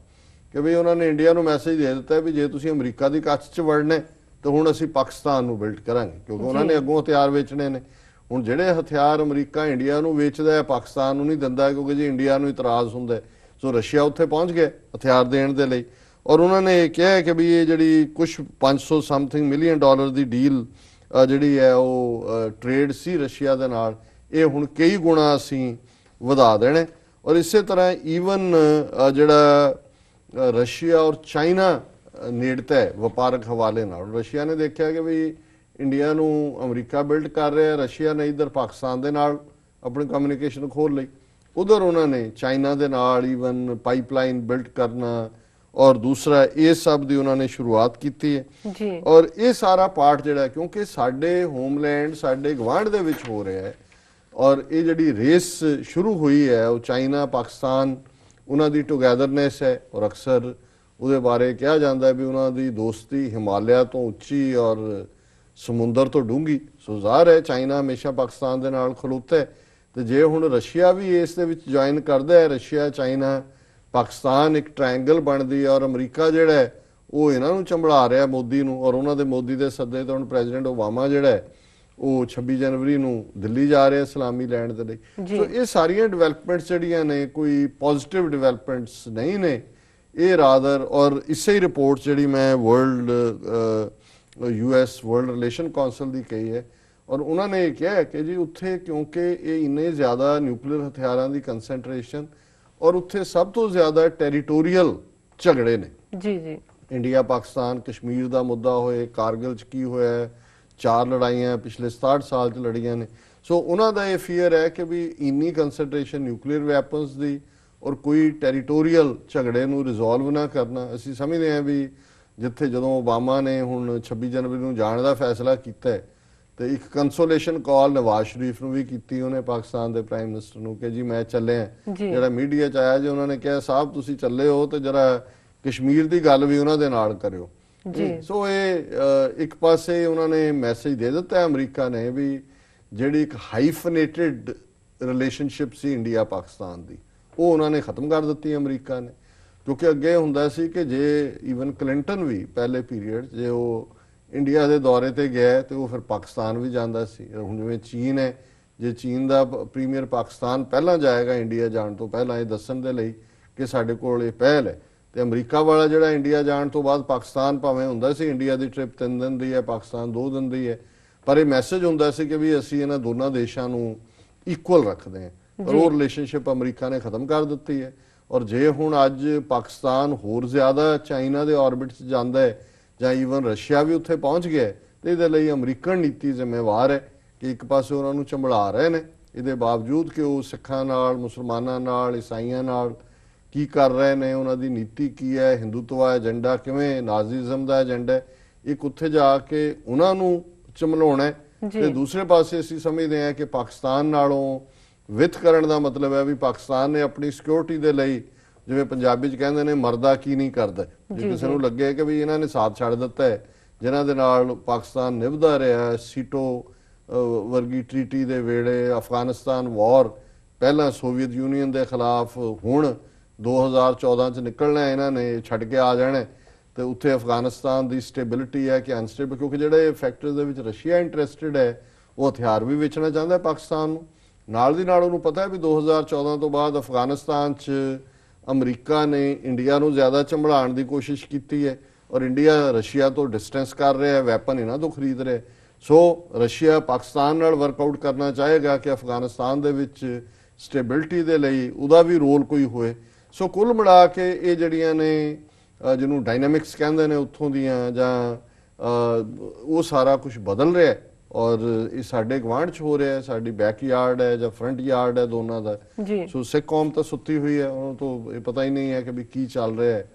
ਕਿ ਵੀ ਉਹਨਾਂ ਨੇ ਇੰਡੀਆ ਨੂੰ ਮੈਸੇਜ ਦੇ ਦਿੱਤਾ ਵੀ ਜੇ ਤੁਸੀਂ ਅਮਰੀਕਾ ਦੀ ਕੱਛ 'ਚ ਵੜਨੇ ਤਾਂ ਹੁਣ ਅਸੀਂ ਪਾਕਿਸਤਾਨ ਨੂੰ ਬਿਲਡ ਕਰਾਂਗੇ, ਕਿਉਂਕਿ ਉਹਨਾਂ ਨੇ ਅੱਗੋਂ ਹਥਿਆਰ ਵੇਚਣੇ ਨੇ। ਹੁਣ ਜਿਹੜੇ ਹਥਿਆਰ ਅਮਰੀਕਾ ਇੰਡੀਆ ਨੂੰ ਵੇਚਦਾ ਹੈ ਪਾਕਿਸਤਾਨ ਨੂੰ ਨਹੀਂ ਦਿੰਦਾ, ਕਿਉਂਕਿ ਜੀ ਇੰਡੀਆ ਨੂੰ ਇਤਰਾਜ਼ ਹੁੰਦਾ। ਸੋ ਰਸ਼ੀਆ ਉੱਥੇ ਪਹੁੰਚ ਗਿਆ ਹਥਿਆਰ ਦੇਣ ਦੇ ਲਈ ਔਰ ਉਹਨਾਂ ਨੇ ਕਿਹਾ ਕਿ ਵੀ ਇਹ ਜਿਹੜੀ ਕੁਛ 500 ਸਮਥਿੰਗ ਮਿਲੀਅਨ ਡਾਲਰ ਦੀ ਡੀਲ ਜਿਹੜੀ ਹੈ ਉਹ ਟ੍ਰੇਡ ਸੀ ਰਸ਼ੀਆ ਦੇ ਨਾਲ, ਇਹ ਹੁਣ ਕਈ ਗੁਣਾ ਅਸੀਂ ਵਧਾ ਦੇਣੇ। ਔਰ ਇਸੇ ਤਰ੍ਹਾਂ ਈਵਨ ਜਿਹੜਾ ਰਸ਼ੀਆ ਔਰ ਚਾਈਨਾ ਨੇੜਤਾ ਹੈ ਵਪਾਰਕ ਹਵਾਲੇ ਨਾਲ। ਰਸ਼ੀਆ ਨੇ ਦੇਖਿਆ ਕਿ ਵੀ ਇੰਡੀਆ ਨੂੰ ਅਮਰੀਕਾ ਬਿਲਡ ਕਰ ਰਿਹਾ, ਰਸ਼ੀਆ ਨੇ ਇੱਧਰ ਪਾਕਿਸਤਾਨ ਦੇ ਨਾਲ ਆਪਣੀ ਕਮਿਊਨੀਕੇਸ਼ਨ ਖੋਲ੍ਹ ਲਈ। ਉਧਰ ਉਹਨਾਂ ਨੇ ਚਾਈਨਾ ਦੇ ਨਾਲ ਈਵਨ ਪਾਈਪਲਾਈਨ ਬਿਲਡ ਕਰਨਾ ਔਰ ਦੂਸਰਾ ਇਹ ਸਭ ਦੀ ਉਹਨਾਂ ਨੇ ਸ਼ੁਰੂਆਤ ਕੀਤੀ ਹੈ। ਔਰ ਇਹ ਸਾਰਾ ਪਾਰਟ ਜਿਹੜਾ ਕਿਉਂਕਿ ਸਾਡੇ ਹੋਮਲੈਂਡ ਸਾਡੇ ਗਵਾਂਢ ਦੇ ਵਿੱਚ ਹੋ ਰਿਹਾ ਹੈ ਔਰ ਇਹ ਜਿਹੜੀ ਰੇਸ ਸ਼ੁਰੂ ਹੋਈ ਹੈ ਉਹ ਚਾਈਨਾ ਪਾਕਿਸਤਾਨ ਉਹਨਾਂ ਦੀ ਟੁਗੈਦਰਨੈਸ ਹੈ ਔਰ ਅਕਸਰ ਉਹਦੇ ਬਾਰੇ ਕਿਹਾ ਜਾਂਦਾ ਹੈ ਵੀ ਉਹਨਾਂ ਦੀ ਦੋਸਤੀ ਹਿਮਾਲਿਆ ਤੋਂ ਉੱਚੀ ਔਰ ਸਮੁੰਦਰ ਤੋਂ ਡੂੰਘੀ। ਸੋ ਜ਼ਾਹਰ ਹੈ ਚਾਈਨਾ ਹਮੇਸ਼ਾ ਪਾਕਿਸਤਾਨ ਦੇ ਨਾਲ ਖਲੋਤਾ ਹੈ, ਤੇ ਜੇ ਹੁਣ ਰਸ਼ੀਆ ਵੀ ਇਸ ਦੇ ਵਿੱਚ ਜੁਆਇਨ ਕਰਦਾ ਹੈ, ਰਸ਼ੀਆ ਚਾਈਨਾ ਪਾਕਿਸਤਾਨ ਇੱਕ ਟ੍ਰਾਇੰਗਲ ਬਣਦੀ ਹੈ, ਔਰ ਅਮਰੀਕਾ ਜਿਹੜਾ ਹੈ ਉਹ ਇਹਨਾਂ ਨੂੰ ਚੰਬੜਾ ਰਿਹਾ ਮੋਦੀ ਨੂੰ, ਔਰ ਉਹਨਾਂ ਦੇ ਮੋਦੀ ਦੇ ਸੱਦੇ ਤੋਂ ਹੁਣ ਪ੍ਰੈਜ਼ੀਡੈਂਟ ਓਬਾਮਾ ਜਿਹੜਾ ਹੈ ਉਹ 26 ਜਨਵਰੀ ਨੂੰ ਦਿੱਲੀ ਜਾ ਰਿਹਾ ਸਲਾਮੀ ਲੈਣ ਦੇ ਲਈ। ਸੋ ਇਹ ਸਾਰੀਆਂ ਡਿਵੈਲਪਮੈਂਟਸ ਜਿਹੜੀਆਂ ਨੇ ਕੋਈ ਪੋਜ਼ਿਟਿਵ ਡਿਵੈਲਪਮੈਂਟਸ ਨਹੀਂ ਨੇ, ਇਹ ਰਾਦਰ ਔਰ ਇਸੇ ਹੀ ਰਿਪੋਰਟ ਜਿਹੜੀ ਮੈਂ US ਵਰਲਡ ਰਿਲੇਸ਼ਨ ਕਾਉਂਸਲ ਦੀ ਕਹੀ ਹੈ, ਔਰ ਉਹਨਾਂ ਨੇ ਇਹ ਕਿਹਾ ਕਿ ਜੀ ਉੱਥੇ ਕਿਉਂਕਿ ਇਹ ਇੰਨੇ ਜ਼ਿਆਦਾ ਨਿਊਕਲੀਅਰ ਹਥਿਆਰਾਂ ਦੀ ਕੰਸੈਂਟਰੇਸ਼ਨ ਔਰ ਉੱਥੇ ਸਭ ਤੋਂ ਜ਼ਿਆਦਾ ਟੈਰੀਟੋਰੀਅਲ ਝਗੜੇ ਨੇ। ਜੀ ਜੀ, ਇੰਡੀਆ ਪਾਕਿਸਤਾਨ ਕਸ਼ਮੀਰ ਦਾ ਮੁੱਦਾ ਹੋਏ, ਕਾਰਗਿਲ 'ਚ ਕੀ ਹੋਇਆ, 4 ਲੜਾਈਆਂ ਪਿਛਲੇ 67 ਸਾਲ 'ਚ ਲੜੀਆਂ ਨੇ। ਸੋ ਉਹਨਾਂ ਦਾ ਇਹ ਫੀਅਰ ਹੈ ਕਿ ਵੀ ਇੰਨੀ ਕੰਸੈਂਟਰੇਸ਼ਨ ਨਿਊਕਲੀਅਰ ਵੈਪਨਸ ਦੀ ਔਰ ਕੋਈ ਟੈਰੀਟੋਰੀਅਲ ਝਗੜੇ ਨੂੰ ਰਿਜ਼ੋਲਵ ਨਾ ਕਰਨਾ। ਅਸੀਂ ਸਮਝਦੇ ਹਾਂ ਵੀ ਜਿੱਥੇ ਜਦੋਂ ਓਬਾਮਾ ਨੇ ਹੁਣ 26 ਜਨਵਰੀ ਨੂੰ ਜਾਣ ਦਾ ਫੈਸਲਾ ਕੀਤਾ ਹੈ, ਤੇ ਇੱਕ ਕੰਸੋਲੇਸ਼ਨ ਕਾਲ ਨਵਾਜ਼ ਸ਼ਰੀਫ ਨੂੰ ਵੀ ਕੀਤੀ ਉਹਨੇ ਪਾਕਿਸਤਾਨ ਦੇ ਪ੍ਰਾਈਮ ਮਿਨਿਸਟਰ ਨੂੰ ਕਿ ਜੀ ਮੈਂ ਚੱਲਿਆ। ਜਿਹੜਾ ਮੀਡੀਆ 'ਚ ਆਇਆ ਜੀ ਉਹਨਾਂ ਨੇ ਕਿਹਾ ਸਾਹਿਬ ਤੁਸੀਂ ਚੱਲੇ ਹੋ ਤੇ ਜਰਾ ਕਸ਼ਮੀਰ ਦੀ ਗੱਲ ਵੀ ਉਹਨਾਂ ਦੇ ਨਾਲ ਕਰਿਓ। ਸੋ ਇਹ ਇੱਕ ਪਾਸੇ ਉਹਨਾਂ ਨੇ ਮੈਸੇਜ ਦੇ ਦਿੱਤਾ ਅਮਰੀਕਾ ਨੇ ਵੀ ਜਿਹੜੀ ਇੱਕ ਹਾਈਫਨੇਟਿਡ ਰਿਲੇਸ਼ਨਸ਼ਿਪ ਸੀ ਇੰਡੀਆ ਪਾਕਿਸਤਾਨ ਦੀ, ਉਹ ਉਹਨਾਂ ਨੇ ਖਤਮ ਕਰ ਦਿੱਤੀ ਅਮਰੀਕਾ ਨੇ। ਕਿਉਂਕਿ ਅੱਗੇ ਹੁੰਦਾ ਸੀ ਕਿ ਜੇ ਈਵਨ ਕਲਿੰਟਨ ਵੀ ਪਹਿਲੇ ਪੀਰੀਅਡ ਜੇ ਉਹ ਇੰਡੀਆ ਦੇ ਦੌਰੇ ਤੇ ਗਿਆ ਤੇ ਉਹ ਫਿਰ ਪਾਕਿਸਤਾਨ ਵੀ ਜਾਂਦਾ ਸੀ। ਹੁਣ ਜਿਵੇਂ ਚੀਨ ਹੈ, ਜੇ ਚੀਨ ਦਾ ਪ੍ਰੀਮੀਅਰ ਪਾਕਿਸਤਾਨ ਪਹਿਲਾਂ ਜਾਏਗਾ ਇੰਡੀਆ ਜਾਣ ਤੋਂ ਪਹਿਲਾਂ ਇਹ ਦੱਸਣ ਦੇ ਲਈ ਕਿ ਸਾਡੇ ਕੋਲ ਇਹ ਪਹਿਲ ਹੈ, ਤੇ ਅਮਰੀਕਾ ਵਾਲਾ ਜਿਹੜਾ ਇੰਡੀਆ ਜਾਣ ਤੋਂ ਬਾਅਦ ਪਾਕਿਸਤਾਨ ਭਾਵੇਂ ਹੁੰਦਾ ਸੀ ਇੰਡੀਆ ਦੀ ਟ੍ਰਿਪ 3 ਦਿਨ ਦੀ ਹੈ, ਪਾਕਿਸਤਾਨ 2 ਦਿਨ ਦੀ ਹੈ, ਪਰ ਇਹ ਮੈਸੇਜ ਹੁੰਦਾ ਸੀ ਕਿ ਵੀ ਅਸੀਂ ਇਹਨਾਂ ਦੋਨਾਂ ਦੇਸ਼ਾਂ ਨੂੰ ਇਕੁਅਲ ਰੱਖਦੇ ਹਾਂ। ਪਰ ਉਹ ਰਿਲੇਸ਼ਨਸ਼ਿਪ ਅਮਰੀਕਾ ਨੇ ਖਤਮ ਕਰ ਦਿੱਤੀ ਹੈ। ਔਰ ਜੇ ਹੁਣ ਅੱਜ ਪਾਕਿਸਤਾਨ ਹੋਰ ਜ਼ਿਆਦਾ ਚਾਈਨਾ ਦੇ ਆਰਬਿਟ 'ਚ ਜਾਂਦਾ ਹੈ ਜਾਂ ਈਵਨ ਰਸ਼ੀਆ ਵੀ ਉੱਥੇ ਪਹੁੰਚ ਗਿਆ, ਤੇ ਇਹਦੇ ਲਈ ਅਮਰੀਕਨ ਨੀਤੀ ਜ਼ਿੰਮੇਵਾਰ ਹੈ ਕਿ ਇੱਕ ਪਾਸੇ ਉਹਨਾਂ ਨੂੰ ਚੰਬੜਾ ਰਹੇ ਨੇ, ਇਹਦੇ ਬਾਵਜੂਦ ਕਿ ਉਹ ਸਿੱਖਾਂ ਨਾਲ, ਮੁਸਲਮਾਨਾਂ ਨਾਲ, ਈਸਾਈਆਂ ਨਾਲ ਕੀ ਕਰ ਰਹੇ ਨੇ, ਉਹਨਾਂ ਦੀ ਨੀਤੀ ਕੀ ਹੈ, ਹਿੰਦੂਤਵਾ ਏਜੰਡਾ ਕਿਵੇਂ, ਨਾਜ਼ੀਜ਼ਮ ਦਾ ਏਜੰਡਾ, ਇੱਕ ਉੱਥੇ ਜਾ ਕੇ ਉਹਨਾਂ ਨੂੰ ਚਮਲਾਉਣਾ। ਤੇ ਦੂਸਰੇ ਪਾਸੇ ਅਸੀਂ ਸਮਝਦੇ ਹਾਂ ਕਿ ਪਾਕਿਸਤਾਨ ਨਾਲੋਂ ਵਿੱਤ ਕਰਨ ਦਾ ਮਤਲਬ ਹੈ ਵੀ ਪਾਕਿਸਤਾਨ ਨੇ ਆਪਣੀ ਸਿਕਿਉਰਿਟੀ ਦੇ ਲਈ, ਜਿਵੇਂ ਪੰਜਾਬੀ 'ਚ ਕਹਿੰਦੇ ਨੇ, ਮਰਦਾ ਕੀ ਨਹੀਂ ਕਰਦਾ। ਜੇ ਕਿਸੇ ਨੂੰ ਲੱਗੇ ਕਿ ਵੀ ਇਹਨਾਂ ਨੇ ਸਾਥ ਛੱਡ ਦਿੱਤਾ ਹੈ ਜਿਨ੍ਹਾਂ ਦੇ ਨਾਲ ਪਾਕਿਸਤਾਨ ਨਿਭਦਾ ਰਿਹਾ, ਸੀਟੋ ਵਰਗੀ ਟ੍ਰੀਟੀ ਦੇ ਵੇਲੇ, ਅਫਗਾਨਿਸਤਾਨ ਵਾਰ, ਪਹਿਲਾਂ ਸੋਵੀਅਤ ਯੂਨੀਅਨ ਦੇ ਖਿਲਾਫ, ਹੁਣ 2014 'ਚ ਨਿਕਲਣਾ ਇਹਨਾਂ ਨੇ, ਛੱਡ ਕੇ ਆ ਜਾਣਾ, ਤੇ ਉੱਥੇ ਅਫਗਾਨਿਸਤਾਨ ਦੀ ਸਟੇਬਿਲਿਟੀ ਹੈ ਕਿ ਅਨਸਟੇਬਲ, ਕਿਉਂਕਿ ਜਿਹੜੇ ਫੈਕਟਰਸ ਦੇ ਵਿੱਚ ਰਸ਼ੀਆ ਇੰਟਰਸਟਿਡ ਹੈ ਉਹ ਹਥਿਆਰ ਵੀ ਵੇਚਣਾ ਚਾਹੁੰਦਾ ਪਾਕਿਸਤਾਨ ਨੂੰ। ਨਾਲ ਦੀ ਨਾਲ ਉਹਨੂੰ ਪਤਾ ਹੈ ਵੀ 2014 ਤੋਂ ਬਾਅਦ ਅਫਗਾਨਿਸਤਾਨ 'ਚ ਅਮਰੀਕਾ ਨੇ ਇੰਡੀਆ ਨੂੰ ਜ਼ਿਆਦਾ ਚੰਬੜਾਉਣ ਦੀ ਕੋਸ਼ਿਸ਼ ਕੀਤੀ ਹੈ, ਔਰ ਇੰਡੀਆ ਰਸ਼ੀਆ ਤੋਂ ਡਿਸਟੈਂਸ ਕਰ ਰਿਹਾ ਹੈ, ਵੈਪਨ ਇਹਨਾਂ ਤੋਂ ਖਰੀਦ ਰਿਹਾ। ਸੋ ਰਸ਼ੀਆ ਪਾਕਿਸਤਾਨ ਨਾਲ ਵਰਕਆਊਟ ਕਰਨਾ ਚਾਹੇਗਾ ਕਿ ਅਫਗਾਨਿਸਤਾਨ ਦੇ ਵਿੱਚ ਸਟੇਬਿਲਿਟੀ ਦੇ ਲਈ ਉਹਦਾ ਵੀ ਰੋਲ ਕੋਈ ਹੋਏ। ਸੋ ਕੁੱਲ ਮਿਲਾ ਕੇ ਇਹ ਜਿਹੜੀਆਂ ਨੇ ਜਿਹਨੂੰ ਡਾਇਨਾਮਿਕਸ ਕਹਿੰਦੇ ਨੇ ਉੱਥੋਂ ਦੀਆਂ, ਜਾਂ ਉਹ ਸਾਰਾ ਕੁਝ ਬਦਲ ਰਿਹਾ, ਔਰ ਇਹ ਸਾਡੇ ਗਵਾਂਢ 'ਚ ਹੋ ਰਿਹਾ, ਸਾਡੀ ਬੈਕਯਾਰਡ ਹੈ ਜਾਂ ਫਰੰਟ ਯਾਰਡ ਹੈ ਦੋਨਾਂ ਦਾ। ਸੋ ਸਿੱਖ ਕੌਮ ਤਾਂ ਸੁੱਤੀ ਹੋਈ ਹੈ, ਉਹਨੂੰ ਤਾਂ ਇਹ ਪਤਾ ਹੀ ਨਹੀਂ ਹੈ ਕਿ ਵੀ ਕੀ ਚੱਲ ਰਿਹਾ ਹੈ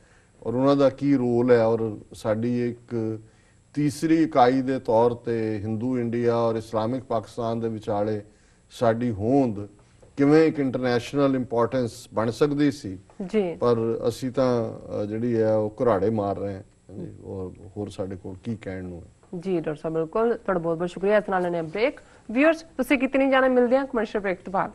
ਔਰ ਉਹਨਾਂ ਦਾ ਕੀ ਰੋਲ ਹੈ। ਔਰ ਸਾਡੀ ਇੱਕ ਤੀਸਰੀ ਇਕਾਈ ਦੇ ਤੌਰ ਤੇ ਹਿੰਦੂ ਇੰਡੀਆ ਔਰ ਇਸਲਾਮਿਕ ਪਾਕਿਸਤਾਨ ਦੇ ਵਿਚਾਲੇ ਸਾਡੀ ਹੋਂਦ ਕਿਵੇਂ ਇੱਕ ਇੰਟਰਨੈਸ਼ਨਲ ਇੰਪੋਰਟੈਂਸ ਬਣ ਸਕਦੀ ਸੀ, ਪਰ ਅਸੀਂ ਤਾਂ ਜਿਹੜੀ ਹੈ ਉਹ ਘੁਰਾੜੇ ਮਾਰ ਰਹੇ ਹਾਂ। ਹੋਰ ਸਾਡੇ ਕੋਲ ਕੀ ਕਹਿਣ ਨੂੰ ਹੈ। ਜੀ ਡਾਕਟਰ ਸਾਹਿਬ, ਬਿਲਕੁਲ ਤੁਹਾਡਾ ਬਹੁਤ ਬਹੁਤ ਸ਼ੁਕਰੀਆ। ਇਸ ਨਾਲ ਨੇ ਬ੍ਰੇਕ। ਵਿਊਅਰਸ ਤੁਸੀਂ ਕਿਤੇ ਨਹੀਂ ਜਾਣਾ, ਮਿਲਦੇ ਹਾਂ ਕਮਰਸ਼ੀਅਲ ਬ੍ਰੇਕ ਤੋਂ ਬਾਅਦ।